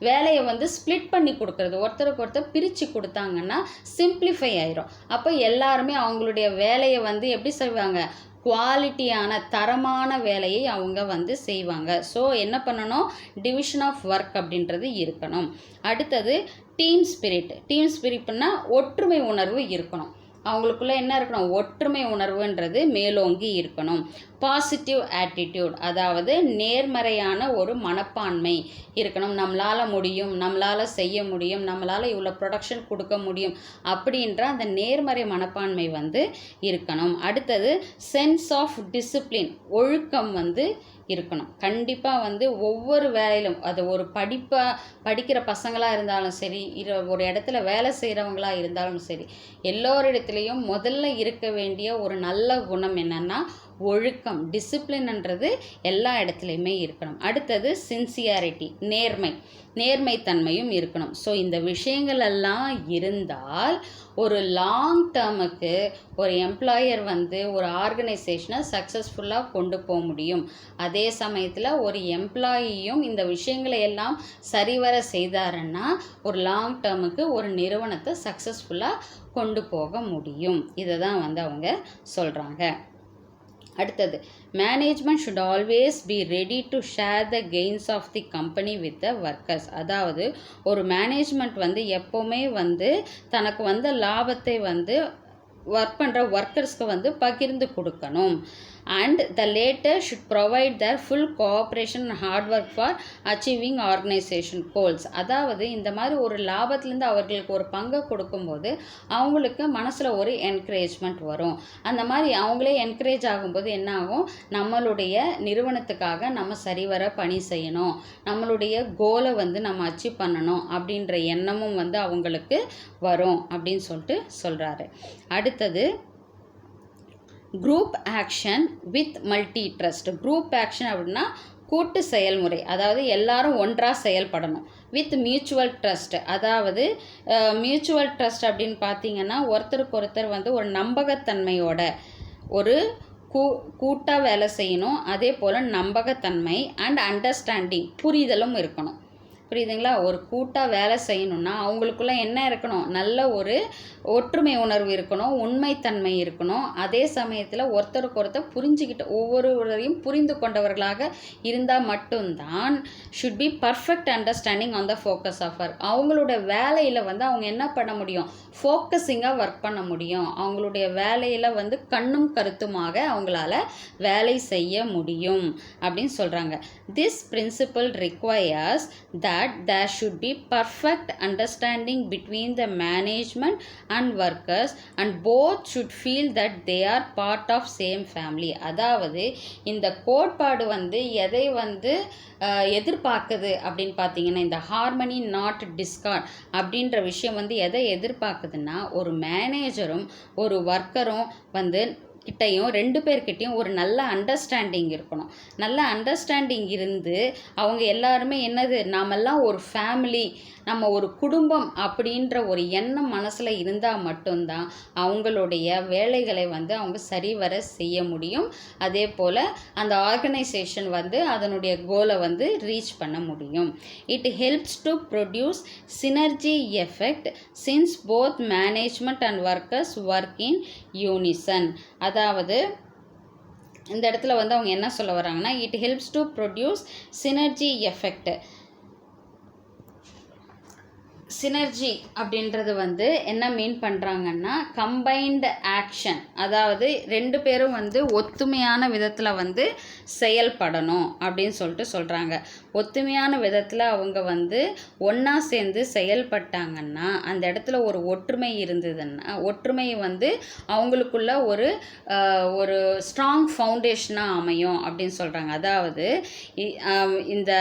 வேலையை வந்து ஸ்ப்ளிட் பண்ணி கொடுக்கறது, ஒருத்தருக்கு ஒருத்தர் பிரித்து கொடுத்தாங்கன்னா சிம்பிளிஃபை ஆயிரும். அப்போ எல்லாருமே அவங்களுடைய வேலையை வந்து எப்படி செய்வாங்க, குவாலிட்டியான தரமான வேலையை அவங்க வந்து செய்வாங்க. ஸோ என்ன பண்ணணும், டிவிஷன் ஆஃப் ஒர்க் அப்படின்றது இருக்கணும். அடுத்தது டீம் ஸ்பிரிட். டீம் ஸ்பிரிட்னா ஒற்றுமை உணர்வு இருக்கணும். அவங்களுக்குள்ள என்ன இருக்கணும், ஒற்றுமை உணர்வுன்றது மேலோங்கி இருக்கணும். பாசிட்டிவ் ஆட்டிடியூட், அதாவது நேர்மறையான ஒரு மனப்பான்மை இருக்கணும். நம்மளால் முடியும், நம்மளால் செய்ய முடியும், நம்மளால் இவ்வளோ ப்ரொடக்ஷன் கொடுக்க முடியும் அப்படின்ற அந்த நேர்மறை மனப்பான்மை வந்து இருக்கணும். அடுத்தது சென்ஸ் ஆஃப் டிசிப்ளின், ஒழுக்கம் வந்து இருக்கணும். கண்டிப்பாக வந்து ஒவ்வொரு வேலையிலும், அது ஒரு படிக்கிற பசங்களாக இருந்தாலும் சரி, ஒரு இடத்துல வேலை செய்கிறவங்களா இருந்தாலும் சரி, எல்லோரிடத்துலையும் முதல்ல இருக்க வேண்டிய ஒரு நல்ல குணம் என்னென்னா ஒழுக்கம், டிசிப்ளின்ன்றது எல்லா இடத்துலையுமே இருக்கணும். அடுத்தது சின்சியாரிட்டி, நேர்மைத்தன்மையும் இருக்கணும். ஸோ இந்த விஷயங்கள் எல்லாம் இருந்தால் ஒரு லாங் டேர்முக்கு ஒரு எம்ப்ளாயர் வந்து ஒரு ஆர்கனைசேஷனை சக்ஸஸ்ஃபுல்லாக கொண்டு போக முடியும். அதே சமயத்தில் ஒரு எம்ப்ளாயியும் இந்த விஷயங்களை எல்லாம் சரிவர செய்தாருன்னா ஒரு லாங் டேர்முக்கு ஒரு நிறுவனத்தை சக்ஸஸ்ஃபுல்லாக கொண்டு போக முடியும். இதை தான் வந்து அவங்க சொல்கிறாங்க. அடுத்தது, management should always be ready to share the gains of the company with the workers. அதாவது ஒரு மேனேஜ்மெண்ட் வந்து எப்போவுமே வந்து தனக்கு வந்த லாபத்தை வந்து ஒர்க் பண்ணுற ஒர்க்கர்ஸ்க்கு வந்து பகிர்ந்து கொடுக்கணும். And the latter should provide their full cooperation and hard work for achieving organisation goals. அதாவது இந்த மாதிரி ஒரு லாபத்துலேருந்து அவர்களுக்கு ஒரு பங்கை கொடுக்கும்போது அவங்களுக்கு மனசில் ஒரு என்கரேஜ்மெண்ட் வரும். அந்த மாதிரி அவங்களே என்கரேஜ் ஆகும்போது என்ன ஆகும், நம்மளுடைய நிறுவனத்துக்காக நம்ம சரிவர பணி செய்யணும், நம்மளுடைய கோலை வந்து நம்ம அச்சீவ் பண்ணணும் அப்படின்ற எண்ணமும் வந்து அவங்களுக்கு வரும் அப்படின்னு சொல்லிட்டு சொல்கிறாரு. அடுத்தது, group action with multi trust. Group action அப்படின்னா கூட்டு செயல்முறை, அதாவது எல்லாரும் ஒன்றாக செயல்படணும். வித் மியூச்சுவல் ட்ரஸ்ட், அதாவது மியூச்சுவல் ட்ரஸ்ட் அப்படின்னு பார்த்தீங்கன்னா ஒருத்தருக்கு ஒருத்தர் வந்து ஒரு நம்பகத்தன்மையோட ஒரு கூட்டாக வேலை செய்யணும். அதே போல் நம்பகத்தன்மை அண்ட் அண்டர்ஸ்டாண்டிங், புரிதலும் இருக்கணும். புரியுதுங்களா? ஒரு கூட்டாக வேலை செய்யணும்னா அவங்களுக்குள்ள என்ன இருக்கணும், நல்ல ஒரு ஒற்றுமை உணர்வு இருக்கணும், உண்மைத்தன்மை இருக்கணும். அதே சமயத்தில் ஒருத்தருக்கு ஒருத்தர் புரிஞ்சுக்கிட்டு ஒவ்வொருவரையும் புரிந்து கொண்டவர்களாக இருந்தால் மட்டும்தான் should be perfect understanding on the focus of work. அவங்களோட வேலையில் வந்து அவங்க என்ன பண்ண முடியும், ஃபோக்கஸிங்காக ஒர்க் பண்ண முடியும். அவங்களுடைய வேலையில் வந்து கண்ணும் கருத்துமாக அவங்களால வேலை செய்ய முடியும் அப்படின்னு சொல்கிறாங்க. This principal requires that there should be perfect understanding between the management and workers and both should feel that they are part of same family. அதாவது இந்த கோட்பாடு வந்து எதை வந்து எதிர்பார்க்குது அப்படின்னு பார்த்தீங்கன்னா, இந்த ஹார்மனி நாட் டிஸ்கார்ட் அப்படின்ற விஷயம் வந்து எதை எதிர்பார்க்குதுன்னா, ஒரு மேனேஜரும் ஒரு ஒர்க்கரும் வந்து கிட்டையும் ரெண்டு பேர்கிட்டையும் ஒரு நல்ல அண்டர்ஸ்டாண்டிங் இருக்கணும். நல்ல அண்டர்ஸ்டாண்டிங் இருந்து அவங்க எல்லாருமே என்னது, நாமெல்லாம் ஒரு ஃபேமிலி, நம்ம ஒரு குடும்பம் அப்படின்ற ஒரு எண்ணம் மனசில் இருந்தால் மட்டும்தான் அவங்களுடைய வேலைகளை வந்து அவங்க சரிவர செய்ய முடியும். அதே போல் அந்த ஆர்கனைசேஷன் வந்து அதனுடைய கோலை வந்து ரீச் பண்ண முடியும். It helps to produce synergy effect since both management and workers work in unison. அதாவது இந்த இடத்துல வந்து அவங்க என்ன சொல்ல வராங்கன்னா, it helps to produce synergy effect. Synergy அப்படின்றது வந்து என்ன மீன் பண்ணுறாங்கன்னா, கம்பைன்டு ஆக்ஷன், அதாவது ரெண்டு பேரும் வந்து ஒத்துமையான விதத்தில் வந்து செயல்படணும் அப்படின்னு சொல்லிட்டு சொல்கிறாங்க. ஒத்துமையான விதத்தில் அவங்க வந்து ஒன்றா சேர்ந்து செயல்பட்டாங்கன்னா அந்த இடத்துல ஒரு ஒற்றுமை இருந்ததுன்னா, ஒற்றுமை வந்து அவங்களுக்குள்ள ஒரு ஸ்ட்ராங் ஃபவுண்டேஷனாக அமையும் அப்படின்னு சொல்கிறாங்க. அதாவது இந்த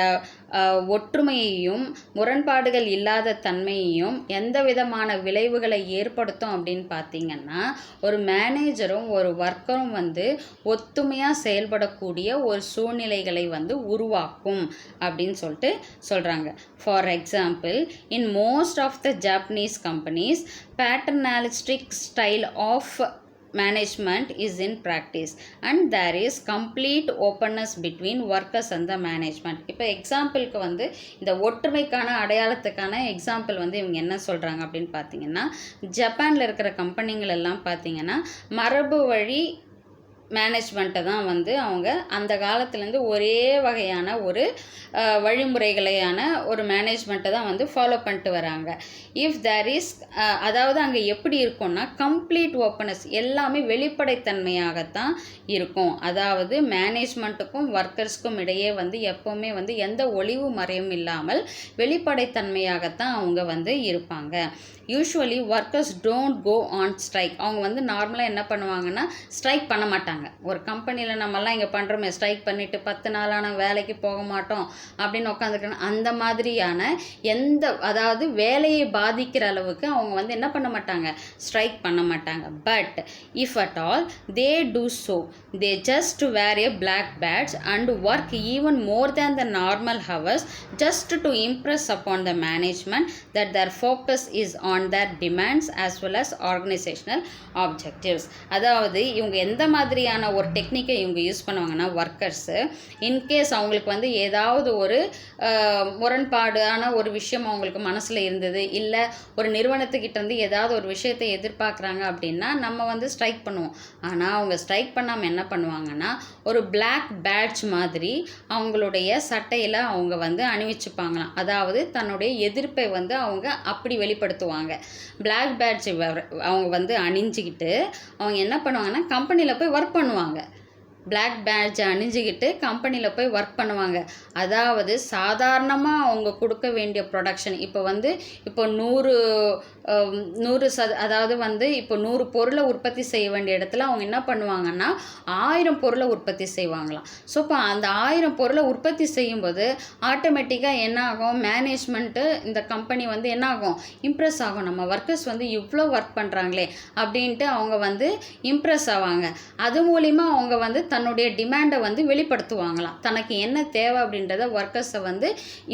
ஒற்றுமையையும் முரண்பாடுகள் இல்லாத தன்மையையும் எந்த விதமான விளைவுகளை ஏற்படுத்தும் அப்படின்னு பார்த்தீங்கன்னா, ஒரு மேனேஜரும் ஒரு ஒர்க்கரும் வந்து ஒத்துமையாக செயல்படக்கூடிய ஒரு சூழ்நிலைகளை வந்து உருவாக்கும் அப்படின்னு சொல்லிட்டு சொல்கிறாங்க. For example, in most of the Japanese companies paternalistic style of management is in practice and there is complete openness between workers and the management. இப்போ எக்ஸாம்பிளுக்கு வந்து இந்த ஒற்றுமைக்கான அடையாளத்துக்கான எக்ஸாம்பிள் வந்து இவங்க என்ன சொல்கிறாங்க அப்படின்னு பார்த்தீங்கன்னா, ஜப்பானில் இருக்கிற கம்பெனிகள் எல்லாம் பார்த்தீங்கன்னா மரபு வழி மேனேஜ்மெண்ட்டை தான் வந்து அவங்க அந்த காலத்துலேருந்து ஒரே வகையான ஒரு வழிமுறைகளையான ஒரு மேனேஜ்மெண்ட்டை தான் வந்து ஃபாலோ பண்ணிட்டு வராங்க. இஃப் தேர் இஸ், அதாவது அங்கே எப்படி இருக்கும்னா கம்ப்ளீட் ஓப்பனஸ், எல்லாமே வெளிப்படைத்தன்மையாகத்தான் இருக்கும். அதாவது மேனேஜ்மெண்ட்டுக்கும் ஒர்க்கர்ஸ்க்கும் இடையே வந்து எப்போவுமே வந்து எந்த ஒளிவு மறையும் இல்லாமல் வெளிப்படைத்தன்மையாகத்தான் அவங்க வந்து இருப்பாங்க. Usually workers don't go on strike. அவங்க வந்து நார்மலாக என்ன பண்ணுவாங்கன்னா ஸ்ட்ரைக் பண்ண மாட்டாங்க. ஒரு கம்பெனியில் நம்மலாம் இங்கே பண்ணுறோமே, ஸ்ட்ரைக் பண்ணிவிட்டு 10 நாளான வேலைக்கு போக மாட்டோம் அப்படின்னு உட்காந்துக்கணும், அந்த மாதிரியான அதாவது வேலையை பாதிக்கிற அளவுக்கு அவங்க வந்து என்ன பண்ண மாட்டாங்க, ஸ்ட்ரைக் பண்ண மாட்டாங்க. But if at all they do so, they just wear a black patch and work even more than the normal hours just to impress upon the management that their focus is on their demands as well as organizational objectives. அதாவது இவங்க எந்த மாதிரியான ஒரு டெக்னிக்கை இவங்க use பண்ணுவாங்கன்னா, workers in case அவங்களுக்கு வந்து ஏதாவது ஒரு முரண்பாடான ஒரு விஷயம் அவங்களுக்கு மனசில் இருந்தது, இல்லை ஒரு நிறுவனத்துக்கிட்ட இருந்து ஏதாவது ஒரு விஷயத்தை எதிர்பார்க்குறாங்க அப்படின்னா நம்ம வந்து ஸ்ட்ரைக் பண்ணுவோம். ஆனால் அவங்க ஸ்ட்ரைக் பண்ணாமல் என்ன பண்ணுவாங்கன்னா, ஒரு பிளாக் பேட்ச் மாதிரி அவங்களுடைய சட்டையில் அவங்க வந்து அணிவிச்சுப்பாங்களாம். அதாவது தன்னுடைய எதிர்ப்பை வந்து அவங்க அப்படி வெளிப்படுத்துவாங்க. பிளாக் பேட்ச் அவங்க வந்து அணிஞ்சிக்கிட்டு அவங்க என்ன பண்ணுவாங்கன்னா கம்பெனியில் போய் ஒர்க் பண்ணுவாங்க. பிளாக் பேட்ஜை அணிஞ்சிக்கிட்டு கம்பெனியில் போய் ஒர்க் பண்ணுவாங்க. அதாவது சாதாரணமாக அவங்க கொடுக்க வேண்டிய ப்ரொடக்ஷன் இப்போ 100 அதாவது வந்து இப்போ 100 பொருளை உற்பத்தி செய்ய வேண்டிய இடத்துல அவங்க என்ன பண்ணுவாங்கன்னா 1000 பொருளை உற்பத்தி செய்வாங்களாம். ஸோ இப்போ அந்த 1000 பொருளை உற்பத்தி செய்யும்போது ஆட்டோமேட்டிக்காக என்ன ஆகும், மேனேஜ்மெண்ட்டு இந்த கம்பெனி வந்து என்ன ஆகும், இம்ப்ரெஸ் ஆகும். நம்ம ஒர்க்கர்ஸ் வந்து இவ்வளோ ஒர்க் பண்ணுறாங்களே அப்படின்ட்டு அவங்க வந்து இம்ப்ரெஸ் ஆவாங்க. அது மூலிமா அவங்க வந்து தன்னுடைய டிமாண்டை வந்து வெளிப்படுத்துவாங்களாம். தனக்கு என்ன தேவை அப்படின்றத ஒர்க்கர்ஸை வந்து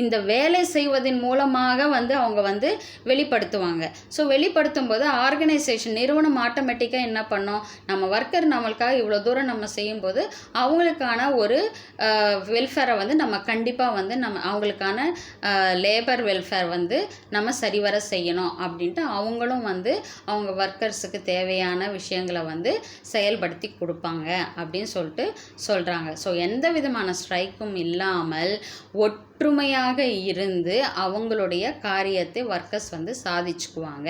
இந்த வேலை செய்வதன் மூலமாக வந்து அவங்க வந்து வெளிப்படுத்துவாங்க. ஸோ வெளிப்படுத்தும் போது ஆர்கனைசேஷன் நிறுவனம் ஆட்டோமேட்டிக்காக என்ன பண்ணோம், நம்ம ஒர்க்கர் நம்மளுக்காக இவ்வளோ தூரம் நம்ம செய்யும்போது அவங்களுக்கான ஒரு வெல்ஃபேரை வந்து நம்ம கண்டிப்பாக வந்து நம்ம அவங்களுக்கான லேபர் வெல்ஃபேர் வந்து நம்ம சரிவர செய்யணும் அப்படின்ட்டு அவங்களும் வந்து அவங்க ஒர்க்கர்ஸுக்கு தேவையான விஷயங்களை வந்து செயல்படுத்தி கொடுப்பாங்க அப்படின்னு சொல்கிறாங்க. ஸோ எந்த விதமான ஸ்ட்ரைக்கும் இல்லாமல் ஒற்றுமையாக இருந்து அவங்களுடைய காரியத்தை ஒர்க்கர்ஸ் வந்து சாதிச்சுக்குவாங்க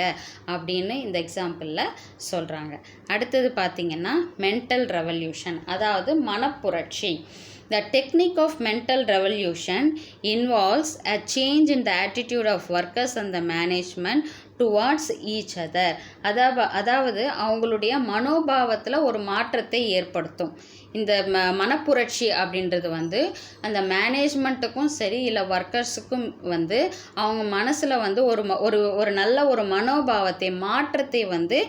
அப்படின்னு இந்த எக்ஸாம்பிளில் சொல்கிறாங்க. அடுத்தது பார்த்திங்கன்னா மென்டல் ரெவல்யூஷன், அதாவது மனப்புரட்சி. The technique of mental revolution involves a change in the attitude of workers and the management towards each other. அதாவது அவங்களுடைய மனோபாவத்தில் ஒரு மாற்றத்தை ஏற்படுத்தும். இந்த மனப்புரட்சி அப்படின்றது வந்து அந்த மேனேஜ்மெண்ட்டுக்கும் சரி இல்லை ஒர்க்கர்ஸுக்கும் வந்து அவங்க மனசில் வந்து ஒரு நல்ல ஒரு மனோபாவத்தை மாற்றத்தை வந்து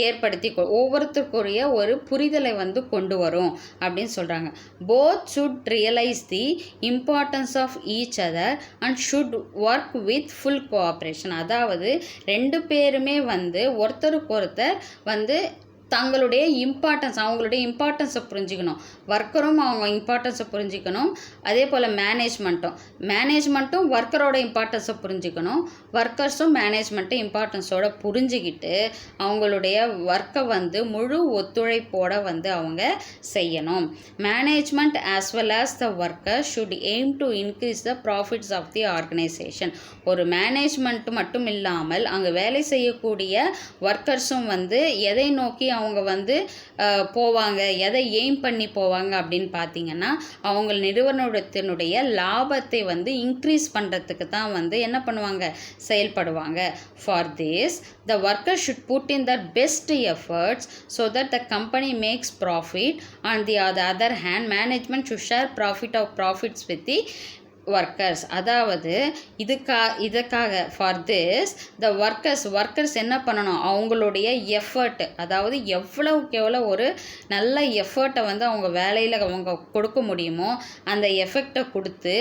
ஏற்படுத்தி ஒவ்வொருத்தருக்குரிய ஒரு புரிதலை வந்து கொண்டு வரும் அப்படின்னு சொல்கிறாங்க. Both should realize the importance of each other and should work with full cooperation. அதாவது ரெண்டு பேருமே வந்து ஒருத்தருக்கு ஒருத்தர் வந்து தங்களுடைய அவங்களுடைய இம்பார்ட்டன்ஸை புரிஞ்சுக்கணும். ஒர்க்கரும் அவங்க இம்பார்ட்டன்ஸை புரிஞ்சுக்கணும். அதே போல் மேனேஜ்மெண்ட்டும் ஒர்க்கரோட இம்பார்ட்டன்ஸை புரிஞ்சுக்கணும். ஒர்க்கர்ஸும் மேனேஜ்மெண்ட்டு இம்பார்ட்டன்ஸோட புரிஞ்சுக்கிட்டு அவங்களுடைய ஒர்க்கை வந்து முழு ஒத்துழைப்போட வந்து அவங்க செய்யணும். Management as well as the worker should aim to increase the profits of the organisation. ஒரு மேனேஜ்மெண்ட் மட்டும் இல்லாமல் அங்கே வேலை செய்யக்கூடிய ஒர்க்கர்ஸும் வந்து எதை நோக்கி அவங்க வந்து போவாங்க, எதை எய்ம் பண்ணி போவாங்க அப்படின்னு பார்த்தீங்கன்னா அவங்க நிறுவனத்தினுடைய லாபத்தை வந்து இன்க்ரீஸ் பண்ணுறதுக்கு தான் வந்து என்ன பண்ணுவாங்க, செயல்படுவாங்க. For this the worker should put in the best efforts so that the company makes profit. On the other hand management should share profits with the workers. அதாவது இதுக்காக ஃபார் திஸ் த ஒர்க்கர்ஸ் என்ன பண்ணணும், அவங்களுடைய effort, அதாவது எவ்வளவுக்கு எவ்வளோ ஒரு நல்ல எஃபர்ட்டை வந்து அவங்க வேலையில் அவங்க கொடுக்க முடியுமோ அந்த எஃபெக்டை கொடுத்து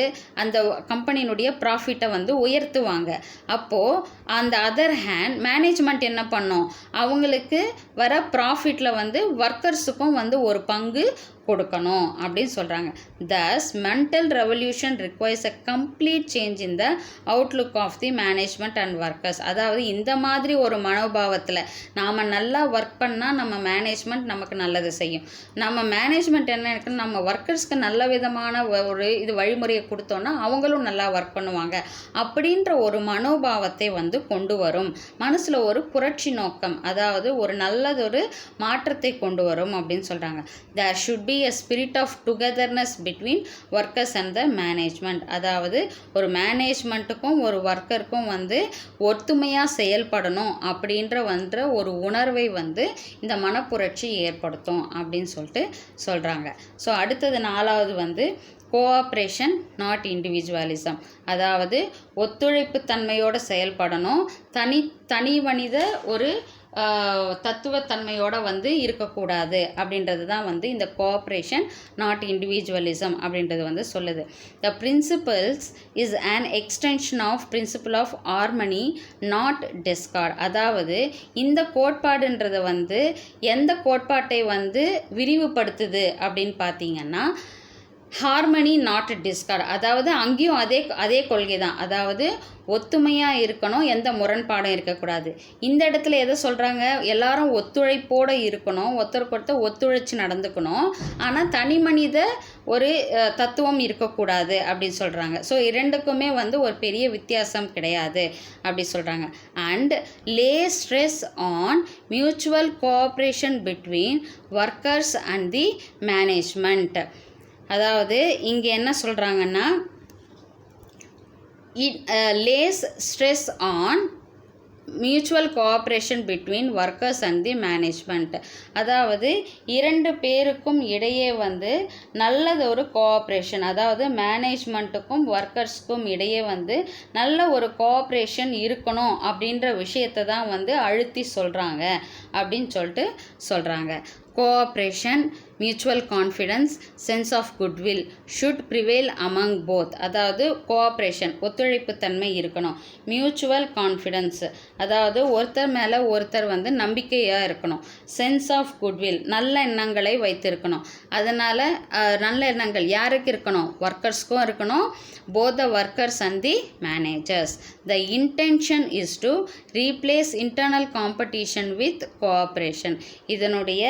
அந்த கம்பெனியினுடைய ப்ராஃபிட்டை வந்து உயர்த்துவாங்க. அப்போது அந்த அதர் ஹேண்ட் மேனேஜ்மெண்ட் என்ன பண்ணும், அவங்களுக்கு வர ப்ராஃபிட்டில் வந்து ஒர்க்கர்ஸுக்கும் வந்து ஒரு பங்கு கொடுக்கணும் அப்படின்னு சொல்கிறாங்க. Thus mental revolution requires a complete change in the outlook of the management and workers. அதாவது இந்த மாதிரி ஒரு மனோபாவத்தில் நாம் நல்லா ஒர்க் பண்ணால் நம்ம மேனேஜ்மெண்ட் நமக்கு நல்லது செய்யும். நம்ம மேனேஜ்மெண்ட் என்ன இருக்குன்னு நம்ம ஒர்க்கர்ஸ்க்கு நல்ல விதமான ஒரு வழிமுறையை கொடுத்தோன்னா அவங்களும் நல்லா ஒர்க் பண்ணுவாங்க அப்படின்ற ஒரு மனோபாவத்தை வந்து கொண்டு வரும். மனசில் ஒரு புரட்சி நோக்கம், அதாவது ஒரு நல்லதொரு மாற்றத்தை கொண்டு வரும் அப்படின்னு சொல்கிறாங்க. There should be a spirit of togetherness between workers and the management. அதாவது ஒரு மேனேஜ்மெண்ட்டுக்கும் ஒரு ஒர்க்கருக்கும் வந்து ஒத்துமையாக செயல்படணும் அப்படின்ற ஒரு உணர்வை வந்து இந்த மனப்புரட்சி ஏற்படுத்தும் அப்படின்னு சொல்லிட்டு சொல்கிறாங்க. ஸோ அடுத்தது 4வது வந்து கோஆப்ரேஷன் நாட் இண்டிவிஜுவலிசம், அதாவது ஒத்துழைப்பு தன்மையோடு செயல்படணும், தனி மனித ஒரு தத்துவத்தன்மையோடு வந்து இருக்கக்கூடாது அப்படின்றது தான் வந்து இந்த கோஆப்ரேஷன் நாட் இண்டிவிஜுவலிசம் அப்படின்றது வந்து சொல்லுது. The principles is an extension of principle of harmony not discord, அதாவது இந்த கோட்பாடுன்றது வந்து எந்த கோட்பாட்டை வந்து விரிவுபடுத்துது அப்படின்னு பார்த்தீங்கன்னா ஹார்மனி நாட் டிஸ்கார்ட், அதாவது அங்கேயும் அதே கொள்கை தான், அதாவது ஒத்துமையாக இருக்கணும், எந்த முரண்பாடும் இருக்கக்கூடாது. இந்த இடத்துல எதை சொல்கிறாங்க, எல்லாரும் ஒத்துழைப்போடு இருக்கணும், ஒருத்தருக்கு ஒத்துழைச்சி நடந்துக்கணும், ஆனால் தனி மனித ஒரு தத்துவம் இருக்கக்கூடாது அப்படின்னு சொல்கிறாங்க. ஸோ இரண்டுக்குமே வந்து ஒரு பெரிய வித்தியாசம் கிடையாது அப்படி சொல்கிறாங்க. And lay stress on mutual cooperation between workers and the management, அதாவது இங்கே என்ன சொல்கிறாங்கன்னா lays stress on mutual cooperation between workers and the management, அதாவது இரண்டு பேருக்கும் இடையே வந்து நல்லது ஒரு கோஆப்ரேஷன், அதாவது மேனேஜ்மெண்ட்டுக்கும் ஒர்க்கர்ஸுக்கும் இடையே வந்து நல்ல ஒரு கோஆப்ரேஷன் இருக்கணும் அப்படின்ற விஷயத்தை தான் வந்து அழுத்தி சொல்கிறாங்க அப்படின்னு சொல்லிட்டு சொல்கிறாங்க. Cooperation, mutual confidence, sense of goodwill should prevail among both, அதாவது கோஆப்ரேஷன் ஒத்துழைப்புத்தன்மை இருக்கணும், மியூச்சுவல் கான்ஃபிடன்ஸ் அதாவது ஒருத்தர் மேலே ஒருத்தர் வந்து நம்பிக்கையாக இருக்கணும், சென்ஸ் ஆஃப் குட்வில் நல்ல எண்ணங்களை வைத்திருக்கணும், அதனால் நல்ல எண்ணங்கள் யாருக்கு இருக்கணும், ஒர்க்கர்ஸ்க்கும் இருக்கணும், both the workers and the managers. The intention is to replace internal competition with cooperation, இதனுடைய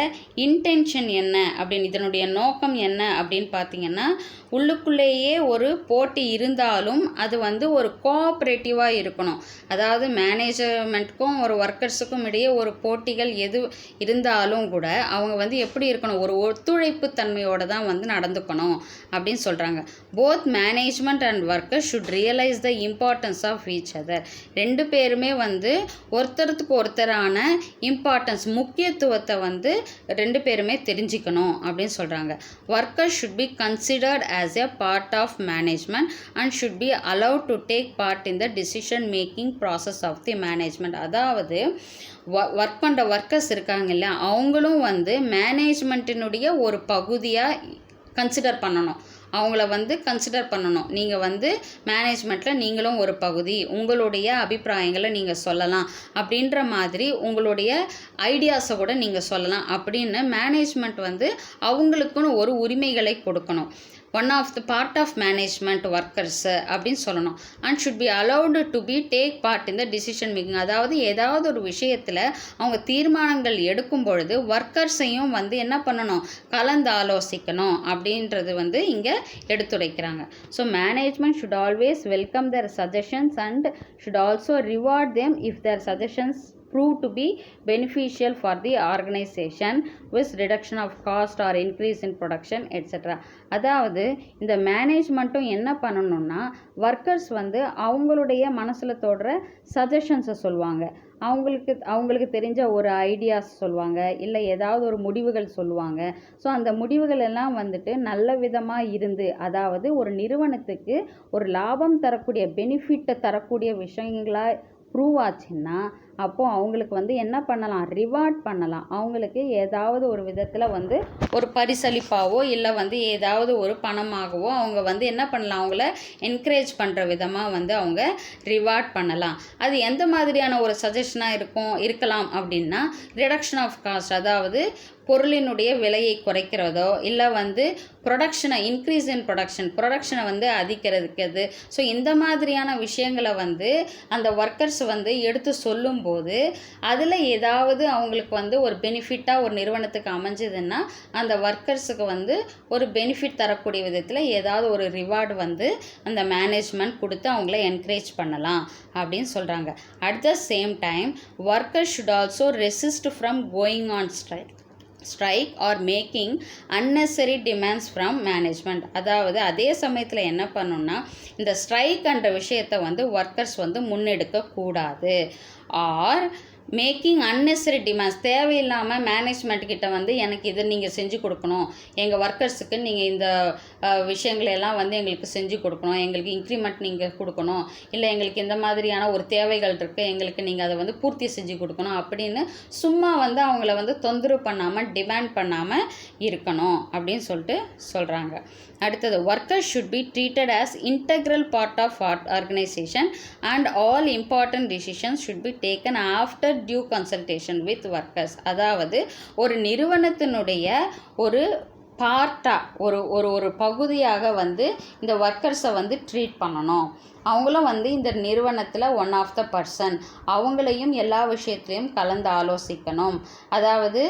இன்டென்ஷன் என்ன அப்படின்னு, இதனுடைய நோக்கம் என்ன அப்படின்னு பார்த்தீங்கன்னா உள்ளுக்குள்ளேயே ஒரு போட்டி இருந்தாலும் அது வந்து ஒரு கோஆப்ரேட்டிவாக இருக்கணும், அதாவது மேனேஜ்மெண்ட்டுக்கும் ஒரு ஒர்க்கர்ஸுக்கும் இடையே ஒரு போட்டிகள் எது இருந்தாலும் கூட அவங்க வந்து எப்படி இருக்கணும், ஒரு ஒத்துழைப்பு தன்மையோடு தான் வந்து நடந்துக்கணும் அப்படின்னு சொல்கிறாங்க. Both management and worker should realise the importance of each other, ரெண்டு பேருமே வந்து ஒருத்தருக்கு ஒருத்தரான இம்பார்ட்டன்ஸ் முக்கியத்துவத்தை வந்து ரெண்டு பேருமே தெரிஞ்சுக்கணும் அப்படின்னு சொல்கிறாங்க. Worker should be considered as a part of management and should be allowed to take part in the decision making process of the management, அதாவது ஒர்க் பண்ணுற ஒர்க்கர்ஸ் இருக்காங்க இல்லையா, அவங்களும் வந்து மேனேஜ்மெண்ட்டினுடைய ஒரு பகுதியாக கன்சிடர் பண்ணணும், அவங்கள வந்து கன்சிடர் பண்ணணும். நீங்கள் வந்து மேனேஜ்மெண்ட்டில் நீங்களும் ஒரு பகுதி, உங்களுடைய அபிப்பிராயங்களை நீங்கள் சொல்லலாம் அப்படின்ற மாதிரி உங்களுடைய ஐடியாஸை கூட நீங்கள் சொல்லலாம் அப்படின்னு மேனேஜ்மெண்ட் வந்து அவங்களுக்குன்னு ஒரு உரிமைகளை கொடுக்கணும். One of the part of management workers அப்படின்னு சொல்லணும். And should be allowed to be take part in the decision making, அதாவது ஏதாவது ஒரு விஷயத்தில் அவங்க தீர்மானங்கள் எடுக்கும் பொழுது ஒர்க்கர்ஸையும் வந்து என்ன பண்ணணும், கலந்து ஆலோசிக்கணும் அப்படின்றது வந்து இங்கே எடுத்துரைக்கிறாங்க. So management should always welcome their suggestions and should also reward them if their suggestions prove to be beneficial for the organization with reduction of cost or increase in production etc. அதாவது இந்த மேனேஜ்மெண்ட்டும் என்ன பண்ணணும்னா workers வந்து அவங்களுடைய மனசில் தோடுற சஜஷன்ஸை சொல்லுவாங்க, அவங்களுக்கு தெரிஞ்ச ஒரு ஐடியாஸ் சொல்லுவாங்க, இல்லை ஏதாவது ஒரு முடிவுகள் சொல்லுவாங்க. ஸோ அந்த முடிவுகள் எல்லாம் வந்துட்டு நல்ல விதமாக இருந்து, அதாவது ஒரு நிறுவனத்துக்கு ஒரு லாபம் தரக்கூடிய பெனிஃபிட்டை தரக்கூடிய விஷயங்களாக ப்ரூவ் ஆச்சுன்னா அப்போது அவங்களுக்கு வந்து என்ன பண்ணலாம், ரிவார்ட் பண்ணலாம், அவங்களுக்கு ஏதாவது ஒரு விதத்தில் வந்து ஒரு பரிசளிப்பாவோ இல்லை வந்து ஏதாவது ஒரு பணமாகவோ அவங்க வந்து என்ன பண்ணலாம், அவங்கள என்கரேஜ் பண்ணுற விதமாக வந்து அவங்க ரிவார்ட் பண்ணலாம். அது எந்த மாதிரியான ஒரு சஜஷனாக இருக்கலாம் அப்படின்னா ரிடக்ஷன் ஆஃப் காஸ்ட், அதாவது பொருளினுடைய விலையை குறைக்கிறதோ இல்லை வந்து ப்ரொடக்ஷனை இன்க்ரீஸ் இன் ப்ரொடக்ஷனை வந்து அதிகரிக்கிறது. ஸோ இந்த மாதிரியான விஷயங்களை வந்து அந்த ஒர்க்கர்ஸ் வந்து எடுத்து சொல்லும்போது அதில் ஏதாவது அவங்களுக்கு வந்து ஒரு பெனிஃபிட்டாக ஒரு நிறுவனத்துக்கு அமைஞ்சதுன்னா அந்த ஒர்க்கர்ஸுக்கு வந்து ஒரு பெனிஃபிட் தரக்கூடிய விதத்தில் ஏதாவது ஒரு ரிவார்டு வந்து அந்த மேனேஜ்மெண்ட் கொடுத்து அவங்கள என்கரேஜ் பண்ணலாம் அப்படின்னு சொல்கிறாங்க. At the same time workers should also resist from going on strike. Strike are making unnecessary demands from management. அதாவது அதே சமயத்தில் என்ன பண்ணணும்னா இந்த ஸ்ட்ரைக்ன்ற விஷயத்தை வந்து ஒர்க்கர்ஸ் வந்து முன்னெடுக்கக்கூடாது. ஆர் மேக்கிங் unnecessary demands, தேவையில்லாமல் மேனேஜ்மெண்ட் கிட்ட வந்து எனக்கு இதை நீங்கள் செஞ்சு கொடுக்கணும், எங்கள் ஒர்க்கர்ஸுக்கு நீங்கள் இந்த விஷயங்களெல்லாம் வந்து எங்களுக்கு செஞ்சு கொடுக்கணும், எங்களுக்கு இன்க்ரிமெண்ட் நீங்கள் கொடுக்கணும், இல்லை எங்களுக்கு இந்த மாதிரியான ஒரு தேவைகள் இருக்குது, எங்களுக்கு நீங்கள் அதை வந்து பூர்த்தி செஞ்சு கொடுக்கணும் அப்படின்னு சும்மா வந்து அவங்கள வந்து தொந்தரவு பண்ணாமல் டிமாண்ட் பண்ணாமல் இருக்கணும் அப்படின்னு சொல்லிட்டு சொல்கிறாங்க. அடுத்தது, workers should be treated as integral part of organisation and all important decisions should be taken after due consultation with workers. அதாவது ஒரு நிறுவனத்தினுடைய ஒரு பார்ட்டாக ஒரு பகுதியாக வந்து இந்த ஒர்க்கர்ஸை வந்து ட்ரீட் பண்ணணும். அவங்களும் வந்து இந்த நிறுவனத்தில் ஒன் ஆஃப் த பர்சன், அவங்களையும் எல்லா விஷயத்துலையும் கலந்து ஆலோசிக்கணும். அதாவது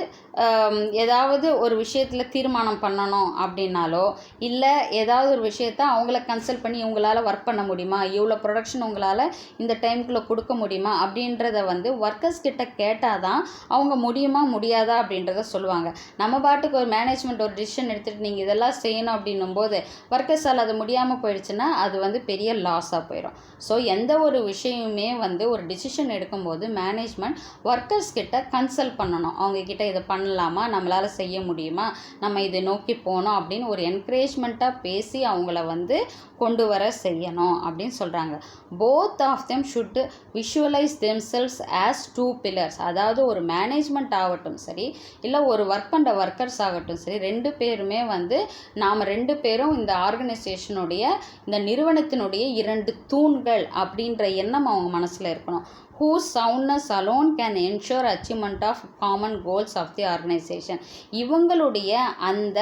ஏதாவது ஒரு விஷயத்தில் தீர்மானம் பண்ணணும் அப்படின்னாலோ, இல்லை ஏதாவது ஒரு விஷயத்த அவங்கள கன்சல்ட் பண்ணி இவங்களால் ஒர்க் பண்ண முடியுமா, இவ்வளோ ப்ரொடக்ஷன் உங்களால் இந்த டைமுக்குள்ளே கொடுக்க முடியுமா அப்படின்றத வந்து ஒர்க்கர்ஸ் கிட்ட கேட்டால் தான் அவங்க முடியுமா முடியாதா அப்படின்றத சொல்லுவாங்க. நம்ம பாட்டுக்கு ஒரு மேனேஜ்மெண்ட் ஒரு டிசிஷன் எடுத்துகிட்டு நீங்கள் இதெல்லாம் செய்யணும் அப்படின்னும் போது ஒர்க்கர்ஸால் அது முடியாமல் போயிடுச்சுன்னா அது வந்து பெரிய லாஸாக போயிடும். ஸோ எந்த ஒரு விஷயமுமே வந்து ஒரு டிசிஷன் எடுக்கும்போது மேனேஜ்மெண்ட் ஒர்க்கர்ஸ் கிட்ட கன்சல்ட் பண்ணணும். அவங்கக்கிட்ட இதை பண்ணலாமா, நம்மளால் செய்ய முடியுமா, நம்ம இதை நோக்கி போகணும் அப்படின்னு ஒரு என்கரேஜ்மெண்ட்டாக பேசி அவங்கள வந்து கொண்டு வர செய்யணும் அப்படின்னு சொல்கிறாங்க. Both of them should visualise themselves as two pillars. அதாவது ஒரு மேனேஜ்மெண்ட் ஆகட்டும் சரி, இல்லை ஒரு ஒர்க் பண்ணுற ஒர்க்கர்ஸ் ஆகட்டும் சரி, ரெண்டு பேருமே வந்து நாம் ரெண்டு பேரும் இந்த ஆர்கனைசேஷனுடைய இந்த நிறுவனத்தினுடைய இரண்டு தூண்கள் அப்படின்ற எண்ணம் அவங்க மனசில் இருக்கணும். whose soundness alone can ensure achievement of common goals of the organization. இவங்களுடைய அந்த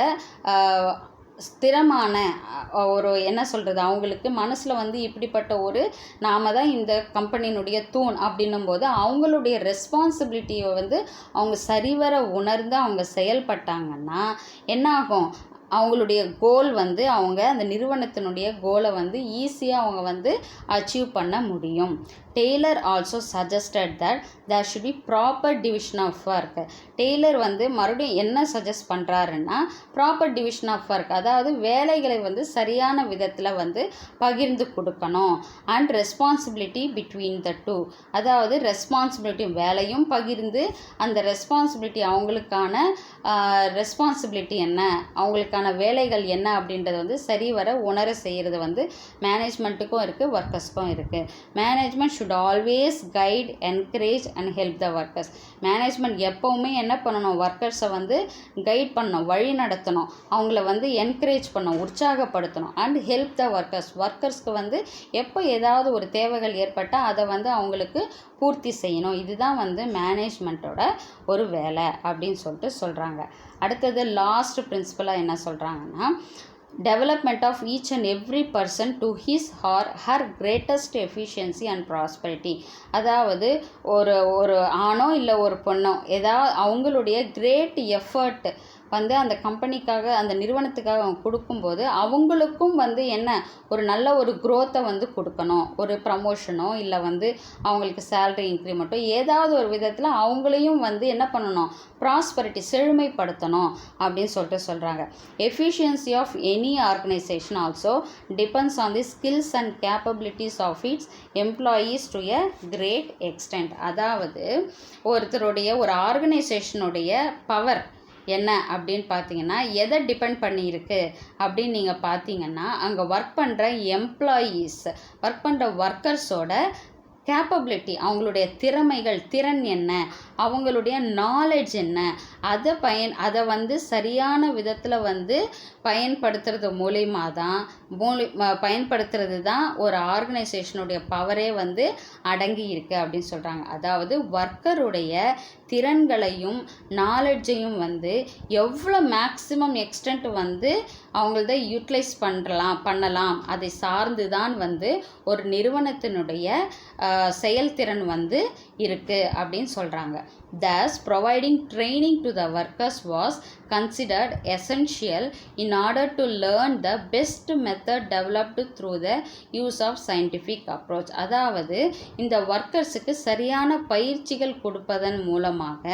ஸ்திரமான ஒரு என்ன சொல்கிறது, அவங்களுக்கு மனசில் வந்து இப்படிப்பட்ட ஒரு நாம தான் இந்த கம்பெனியினுடைய தூண் அப்படின்னும் போது அவங்களுடைய ரெஸ்பான்சிபிலிட்டியை வந்து அவங்க சரிவர உணர்ந்து அவங்க செயல்பட்டாங்கன்னா என்ன ஆகும், அவங்களுடைய கோல் வந்து அவங்க அந்த நிறுவனத்தினுடைய கோலை வந்து ஈஸியாக அவங்க வந்து அச்சீவ் பண்ண முடியும். Taylor also suggested that there should be proper division of work. Taylor வந்து மறுபடியும் என்ன சஜஸ்ட் பண்ணுறாருன்னா ப்ராப்பர் டிவிஷன் ஆஃப் ஒர்க், அதாவது வேலைகளை வந்து சரியான விதத்தில் வந்து பகிர்ந்து கொடுக்கணும். And responsibility between the two, அதாவது ரெஸ்பான்சிபிலிட்டி வேலையும் பகிர்ந்து அந்த ரெஸ்பான்சிபிலிட்டி அவங்களுக்கான ரெஸ்பான்சிபிலிட்டி என்ன, அவங்களுக்கான வேலைகள் என்ன அப்படின்றது வந்து சரிவர உணர செய்கிறது வந்து மேனேஜ்மெண்ட்டுக்கும் இருக்குது, ஒர்க்கர்ஸ்க்கும் இருக்குது. Management should always guide, encourage and help the workers. Management எப்போவுமே என்ன பண்ணணும், ஒர்க்கர்ஸை வந்து கைட் பண்ணணும், வழி நடத்தணும், அவங்கள வந்து என்கரேஜ் பண்ணணும், உற்சாகப்படுத்தணும். அண்ட் ஹெல்ப் த ஒர்க்கர்ஸ், ஒர்க்கர்ஸ்க்கு வந்து எப்போ ஏதாவது ஒரு தேவைகள் ஏற்பட்டால் அதை வந்து அவங்களுக்கு பூர்த்தி செய்யணும். இதுதான் வந்து மேனேஜ்மெண்ட்டோட ஒரு வேலை அப்படின்னு சொல்லிட்டு சொல்கிறாங்க. அடுத்தது லாஸ்ட் பிரின்சிபலாக என்ன சொல்கிறாங்கன்னா, development of each and every person to his or her greatest efficiency and prosperity. அதாவது ஒரு ஆணோ இல்லை ஒரு பொண்ணோ ஏதாவது அவங்களுடைய கிரேட் எஃபர்ட் வந்து அந்த கம்பெனிக்காக அந்த நிறுவனத்துக்காக அவங்க கொடுக்கும்போது அவங்களுக்கும் வந்து என்ன ஒரு நல்ல ஒரு க்ரோத்தை வந்து கொடுக்கணும், ஒரு ப்ரமோஷனோ இல்லை வந்து அவங்களுக்கு சேலரி இன்க்ரிமெண்ட்டோ ஏதாவது ஒரு விதத்தில் அவங்களையும் வந்து என்ன பண்ணணும், ப்ராஸ்பரிட்டி செழுமைப்படுத்தணும் அப்படின்னு சொல்லிட்டு சொல்கிறாங்க. Efficiency of any organisation also depends on the skills and capabilities of its employees to a great extent. அதாவது ஒருத்தருடைய ஒரு ஆர்கனைசேஷனுடைய பவர் என்ன அப்படின்னு பார்த்தீங்கன்னா எதை டிபெண்ட் பண்ணியிருக்கு அப்படின்னு நீங்கள் பார்த்தீங்கன்னா அங்கே ஒர்க் பண்ணுற எம்ப்ளாயீஸ், ஒர்க் பண்ணுற ஒர்க்கர்ஸோட கேப்பபிலிட்டி, அவங்களுடைய திறன் என்ன, அவங்களுடைய நாலேஜ் என்ன, அதை வந்து சரியான விதத்தில் வந்து பயன்படுத்துறது மூலியமாக தான் பயன்படுத்துறது தான் ஒரு ஆர்கனைசேஷனுடைய பவரே வந்து அடங்கி இருக்குது அப்படின்னு சொல்கிறாங்க. அதாவது ஒர்க்கருடைய திறன்களையும் நாலேஜையும் வந்து எவ்வளோ மேக்ஸிமம் எக்ஸ்டென்ட் வந்து அவங்களத யூட்டிலைஸ் பண்ணலாம் அதை சார்ந்து தான் வந்து ஒரு நிறுவனத்தினுடைய செயல்திறன் வந்து இருக்குது அப்படின்னு சொல்கிறாங்க. Thus, providing training to the workers was considered essential in order to learn the best method developed through the use of scientific approach. அதாவது இந்த ஒர்க்கர்ஸுக்கு சரியான பயிற்சிகள் கொடுப்பதன் மூலமாக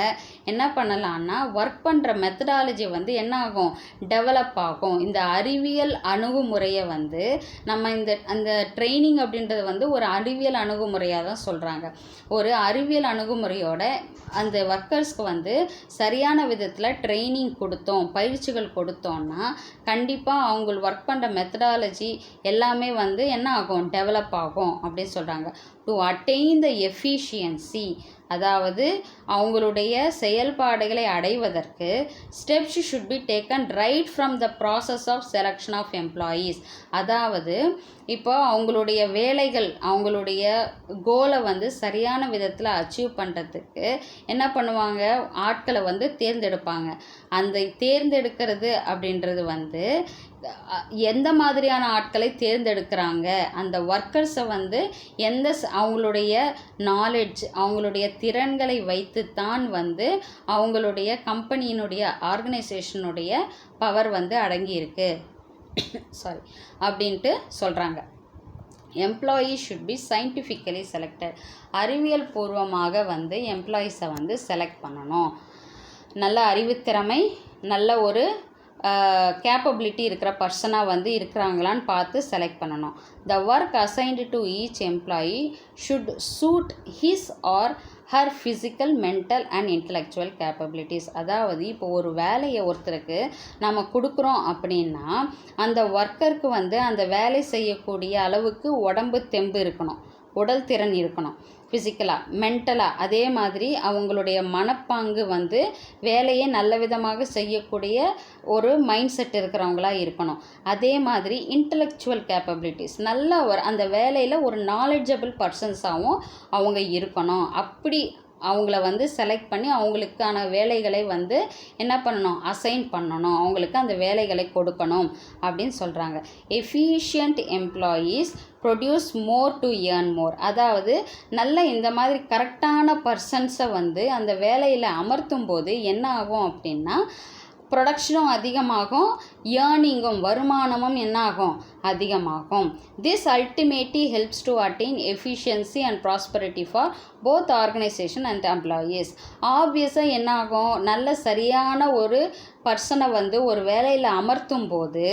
என்ன பண்ணலான்னா ஒர்க் பண்ணுற மெத்தடாலஜி வந்து என்ன ஆகும், டெவலப் ஆகும். இந்த அறிவியல் அணுகுமுறையை வந்து நம்ம அந்த ட்ரைனிங் அப்படின்றது வந்து ஒரு அறிவியல் அணுகுமுறையாக தான் சொல்கிறாங்க. ஒரு அறிவியல் அணுகுமுறையோட அந்த ஒர்க்கர்ஸ்க்கு வந்து சரியான விதத்தில் ட்ரைனிங் கொடுத்தோம், பயிற்சிகள் கொடுத்தோம்னா கண்டிப்பாக அவங்க ஒர்க் பண்ணுற மெத்தடாலஜி எல்லாமே வந்து என்ன ஆகும், டெவலப் ஆகும் அப்படின்னு சொல்கிறாங்க. டு அட்டைன் த எஃபிஷியன்சி, அதாவது அவங்களுடைய செயல்பாடுகளை அடைவதற்கு steps should be taken right from the process of selection of employees. அதாவது இப்போ அவங்களுடைய வேலைகள் அவங்களுடைய கோலை வந்து சரியான விதத்தில் அச்சீவ் பண்ணுறதுக்கு என்ன பண்ணுவாங்க, ஆட்களை வந்து தேர்ந்தெடுப்பாங்க. அந்த தேர்ந்தெடுக்கிறது அப்படின்றது வந்து எந்த மாதிரியான ஆட்களை தேர்ந்தெடுக்கிறாங்க, அந்த ஒர்க்கர்ஸை வந்து அவங்களுடைய நாலேஜ் அவங்களுடைய திறன்களை வைத்துத்தான் வந்து அவங்களுடைய கம்பெனியினுடைய ஆர்கனைசேஷனுடைய பவர் வந்து அடங்கியிருக்கு அப்படின்ட்டு சொல்கிறாங்க. Employees should be scientifically selected, அறிவியல் பூர்வமாக வந்து எம்ப்ளாயீஸை வந்து செலக்ட் பண்ணணும். நல்ல அறிவுத்திறமை, நல்ல ஒரு கேப்பபிலிட்டி இருக்கிற பர்சனாக வந்து இருக்கிறாங்களான்னு பார்த்து செலக்ட் பண்ணணும். The work assigned to each employee should suit his or her physical, mental and intellectual capabilities. அதாவது இப்போ ஒரு வேலையை ஒருத்தருக்கு நம்ம கொடுக்குறோம் அப்படின்னா அந்த ஒர்க்கருக்கு வந்து அந்த வேலை செய்யக்கூடிய அளவுக்கு உடம்பு தெம்பு இருக்கணும், உடல் திறன் இருக்கணும், ஃபிசிக்கலாக மென்டலாக. அதே மாதிரி அவங்களுடைய மனப்பாங்கு வந்து வேலையை நல்ல விதமாக செய்யக்கூடிய ஒரு மைண்ட் செட் இருக்கிறவங்களாக இருக்கணும். அதே மாதிரி இன்டலெக்சுவல் கேப்பபிலிட்டிஸ், நல்ல அந்த வேலையில் ஒரு நாலேஜபிள் பர்சன்ஸாகவும் அவங்க இருக்கணும். அப்படி அவங்கள வந்து செலக்ட் பண்ணி அவங்களுக்கான வேலைகளை வந்து என்ன பண்ணணும், அசைன் பண்ணணும், அவங்களுக்கு அந்த வேலைகளை கொடுக்கணும் அப்படின்னு சொல்கிறாங்க. Efficient employees produce more to earn more. அதாவது நல்ல இந்த மாதிரி கரெக்டான பர்சன்ஸை வந்து அந்த வேலையில் அமர்த்தும் போது என்ன ஆகும் அப்படின்னா ப்ரொடக்ஷனும் அதிகமாகும், ஏர்னிங்கும் வருமானமும் என்ன ஆகும், அதிகமாகும். This ultimately helps to attain efficiency and prosperity for both organisation and employees. ஆப்வியஸாக என்ன ஆகும், நல்ல சரியான ஒரு பர்சனை வந்து ஒரு வேலையில் அமர்த்தும் போது,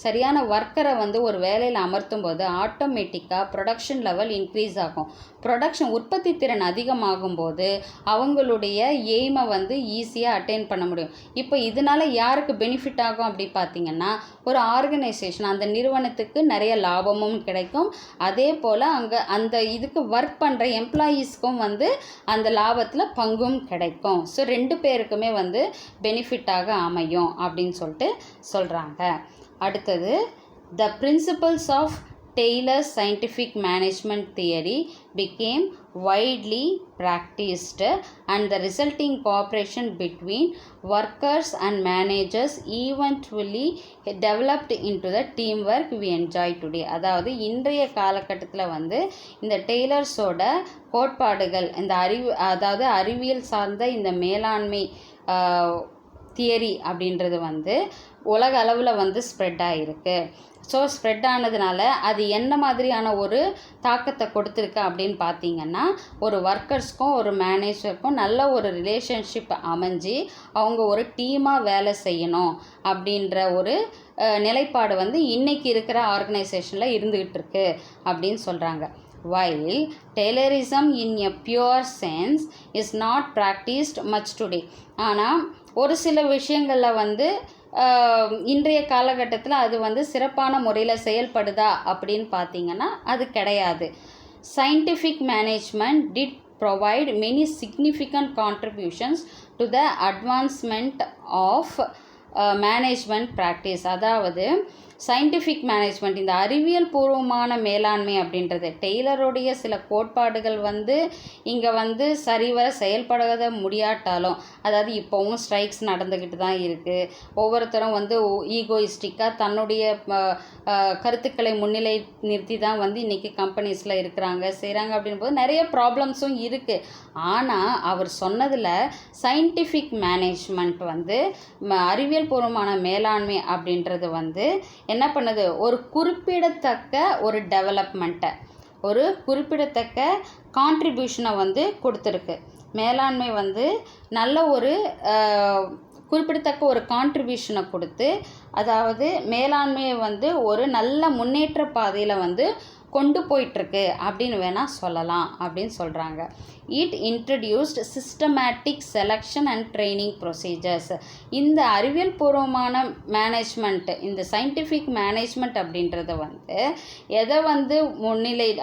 சரியான ஒர்க்கரை வந்து ஒரு வேலையில் அமர்த்தும் போது ஆட்டோமேட்டிக்காக ப்ரொடக்ஷன் லெவல் இன்க்ரீஸ் ஆகும். ப்ரொடக்ஷன் உற்பத்தி திறன் அதிகமாகும் போது அவங்களுடைய எய்மை வந்து ஈஸியாக அட்டைன் பண்ண முடியும். இப்போ இதனால் யாருக்கு பெனிஃபிட் ஆகும் அப்படி பார்த்தீங்கன்னா ஒரு ஆர்கனைசேஷன், அந்த நிறுவனத்துக்கு நிறைய லாபமும் கிடைக்கும். அதே போல் அங்கே அந்த இதுக்கு ஒர்க் பண்ணுற எம்ப்ளாயீஸ்க்கும் வந்து அந்த லாபத்தில் பங்கும் கிடைக்கும். ஸோ ரெண்டு பேருக்குமே வந்து பெனிஃபிட்டாக அமையும் அப்படின்னு சொல்கிறாங்க. அடுத்தது, the principles of Taylor's scientific management theory became widely practiced and the resulting cooperation between workers and managers eventually developed into the teamwork we enjoy today. அதாவது இன்றைய காலகட்டத்தில் வந்து இந்த டெய்லர்ஸோட கோட்பாடுகள், இந்த அதாவது அறிவியல் சார்ந்த இந்த மேலாண்மை தியரி அப்படின்றது வந்து உலக அளவில் வந்து ஸ்ப்ரெட் ஆகிருக்கு. ஸோ ஸ்ப்ரெட் ஆனதுனால அது என்ன மாதிரியான ஒரு தாக்கத்தை கொடுத்துருக்கு அப்படின்னு பார்த்தீங்கன்னா ஒரு ஒர்க்கர்ஸ்க்கும் ஒரு மேனேஜருக்கும் நல்ல ஒரு ரிலேஷன்ஷிப் அமைஞ்சு அவங்க ஒரு டீமாக வேலை செய்யணும் அப்படின்ற ஒரு நிலைப்பாடு வந்து இன்றைக்கி இருக்கிற ஆர்கனைசேஷனில் இருந்துக்கிட்டு இருக்கு அப்படின்னு சொல்கிறாங்க. While Taylorism in a pure sense is not practiced much today. ஆனால் ஒரு சில விஷயங்களில் வந்து இன்றைய காலகட்டத்தில் அது வந்து சிறப்பான முறையில் செயல்படுதா அப்படின்னு பார்த்தீங்கன்னா அது கிடையாது. Scientific management did provide many significant contributions to the advancement of management practice. அதாவது சயின்டிஃபிக் மேனேஜ்மெண்ட், இந்த அறிவியல் பூர்வமான மேலாண்மை அப்படின்றது டெய்லருடைய சில கோட்பாடுகள் வந்து இங்கே வந்து சரிவர செயல்பட முடியாட்டாலும், அதாவது இப்போவும் ஸ்ட்ரைக்ஸ் நடந்துக்கிட்டு தான் இருக்குது. ஒவ்வொருத்தரும் வந்து ஈகோயிஸ்டிக்காக தன்னுடைய கருத்துக்களை முன்னிலை நிறுத்தி தான் வந்து இன்றைக்கி கம்பெனிஸில் இருக்கிறாங்க செய்கிறாங்க அப்படின்போது நிறைய ப்ராப்ளம்ஸும் இருக்குது. ஆனால் அவர் சொன்னதில் சயின்டிஃபிக் மேனேஜ்மெண்ட் வந்து அறிவியல் பூர்வமான மேலாண்மை அப்படின்றது வந்து என்ன பண்ணுது, ஒரு குறிப்பிடத்தக்க ஒரு டெவலப்மெண்ட்டை, ஒரு குறிப்பிடத்தக்க கான்ட்ரிபியூஷனை வந்து கொடுத்துருக்கு. மேலாண்மை வந்து நல்ல ஒரு குறிப்பிடத்தக்க ஒரு கான்ட்ரிபியூஷனை கொடுத்து, அதாவது மேலாண்மையை வந்து ஒரு நல்ல முன்னேற்ற பாதையில் வந்து கொண்டு போயிட்டுருக்கு அப்படின்னு வேணால் சொல்லலாம் அப்படின்னு சொல்கிறாங்க. It introduced systematic selection and training procedures. இந்த அறிவியல் பூர்வமான மேனேஜ்மெண்ட், இந்த சயின்டிஃபிக் மேனேஜ்மெண்ட் அப்படின்றத வந்து எதை வந்து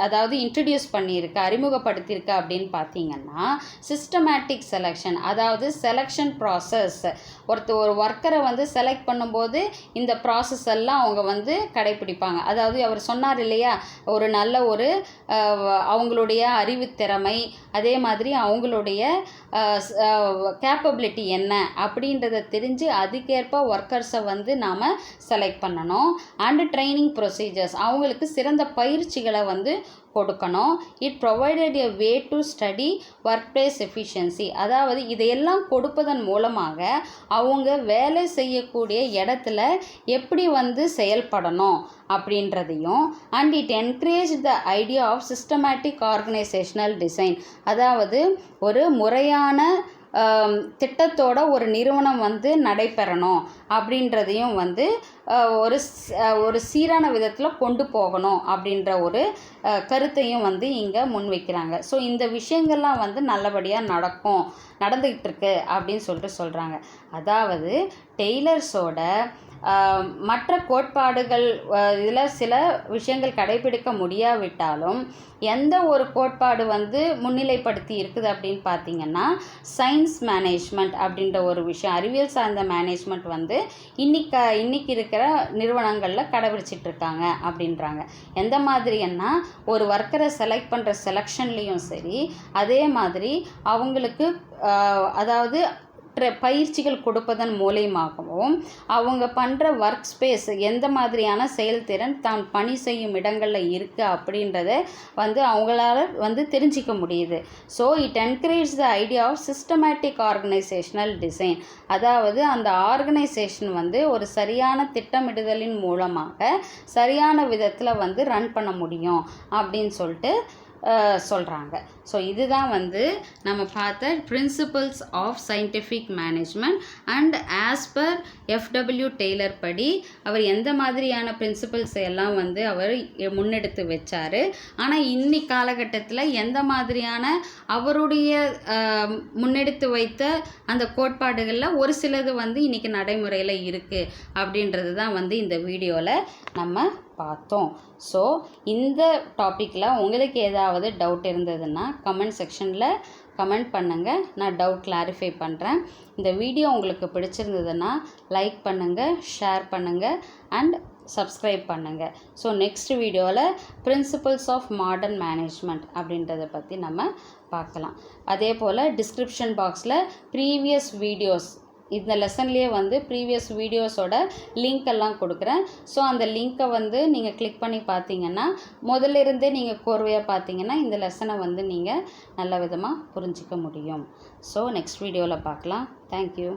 அதாவது இன்ட்ரடியூஸ் பண்ணியிருக்கு, அறிமுகப்படுத்தியிருக்கு அப்படின்னு பார்த்தீங்கன்னா சிஸ்டமேட்டிக் செலெக்ஷன், அதாவது செலெக்ஷன் ப்ராசஸ். ஒரு ஒர்க்கரை வந்து செலக்ட் பண்ணும்போது இந்த ப்ராசஸ் எல்லாம் அவங்க வந்து கடைப்பிடிப்பாங்க. அதாவது அவர் சொன்னார் இல்லையா, ஒரு நல்ல ஒரு அவங்களுடைய அறிவுத்திறமை, அதே மாதிரி அவங்களுடைய கேப்பபிலிட்டி என்ன அப்படின்றத தெரிஞ்சு அதுக்கேற்ப ஒர்க்கர்ஸை வந்து நாம் செலக்ட் பண்ணணும். அண்டு ட்ரைனிங் ப்ரொசீஜர்ஸ், அவங்களுக்கு சிறந்த பயிற்சிகளை வந்து கொடுக்கணும். It provided a way to study work place efficiency, அதாவது இதையெல்லாம் கொடுப்பதன் மூலமாக அவங்க வேலை செய்யக்கூடிய இடத்துல எப்படி வந்து செயல்படணும் அப்படின்றதையும், and it encourage the idea of systematic organisational design, அதாவது ஒரு முறையான திட்டத்தோட ஒரு நிறுவனம் வந்து நடைபெறணும் அப்படின்றதையும் வந்து ஒரு சீரான விதத்தில் கொண்டு போகணும் அப்படின்ற ஒரு கருத்தையும் வந்து இங்கே முன்வைக்கிறாங்க. ஸோ இந்த விஷயங்கள்லாம் வந்து நல்லபடியாக நடந்துக்கிட்டு இருக்கு அப்படின்னு சொல்கிறாங்க. அதாவது டெய்லர்ஸோட மற்ற கோட்பாடுகள் இதில் சில விஷயங்கள் கடைபிடிக்க முடியாவிட்டாலும் எந்த ஒரு கோட்பாடு வந்து முன்னிலைப்படுத்தி இருக்குது அப்படின்னு பார்த்தீங்கன்னா சயின்ஸ் மேனேஜ்மெண்ட் அப்படின்ற ஒரு விஷயம், அறிவியல் சார்ந்த மேனேஜ்மெண்ட் வந்து இன்னைக்கு இருக்கிற நிறுவனங்களில் கடைபிடிச்சிட்டு இருக்காங்க அப்படின்றாங்க. எந்த மாதிரின்னா ஒரு ஒர்க்கரை செலக்ட் பண்ணுற செலெக்ஷன்லேயும் சரி, அதே மாதிரி அவங்களுக்கு அதாவது பயிற்சிகள் கொடுப்பதன் மூலமாகவும் அவங்க பண்ணுற ஒர்க் ஸ்பேஸ் எந்த மாதிரியான செயல்திறன் தான் பணி செய்யும் இடங்களில் இருக்குது அப்படின்றத வந்து அவங்களால வந்து தெரிஞ்சிக்க முடியுது. So it encourage the idea of systematic organisational design, அதாவது அந்த ஆர்கனைசேஷன் வந்து ஒரு சரியான திட்டமிடுதலின் மூலமாக சரியான விதத்தில் வந்து ரன் பண்ண முடியும் அப்படின்னு சொல்லிட்டு சொல்கிறாங்க. ஸோ இதுதான் வந்து நம்ம பார்த்த principles of scientific management. And as per FW Taylor படி அவர் எந்த மாதிரியான பிரின்சிபல்ஸ் எல்லாம் வந்து அவர் முன்னெடுத்து வச்சார், ஆனால் இன்னி காலகட்டத்தில் எந்த மாதிரியான அவருடைய முன்னெடுத்து வைத்த அந்த கோட்பாடுகளில் ஒரு சிலது வந்து இன்றைக்கி நடைமுறையில் இருக்குது அப்படின்றது தான் வந்து இந்த வீடியோவில் நம்ம பார்த்தோம். ஸோ இந்த டாப்பிக்கில் உங்களுக்கு ஏதாவது டவுட் இருந்ததுன்னா கமெண்ட் செக்ஷனில் கமெண்ட் பண்ணுங்கள், நான் டவுட் கிளாரிஃபை பண்ணுறேன். இந்த வீடியோ உங்களுக்கு பிடிச்சிருந்ததுன்னா லைக் பண்ணுங்கள், ஷேர் பண்ணுங்கள் அண்ட் சப்ஸ்கிரைப் பண்ணுங்கள். ஸோ நெக்ஸ்ட் வீடியோவில் பிரின்சிபல்ஸ் ஆஃப் மாடர்ன் மேனேஜ்மெண்ட் அப்படின்றத பற்றி நம்ம பார்க்கலாம். அதே போல் டிஸ்கிரிப்ஷன் பாக்ஸில் ப்ரீவியஸ் வீடியோஸ், இந்த லெசன்லேயே வந்து ப்ரீவியஸ் வீடியோஸோட லிங்க் எல்லாம் கொடுக்குறேன். ஸோ அந்த லிங்க்கை வந்து நீங்கள் கிளிக் பண்ணி பார்த்தீங்கன்னா முதல்ல இருந்தே நீங்கள் கோர்வையாக பார்த்தீங்கன்னா இந்த லெசனை வந்து நீங்கள் நல்ல விதமாக புரிஞ்சிக்க முடியும். ஸோ நெக்ஸ்ட் வீடியோவில் பார்க்கலாம். தேங்க்யூ.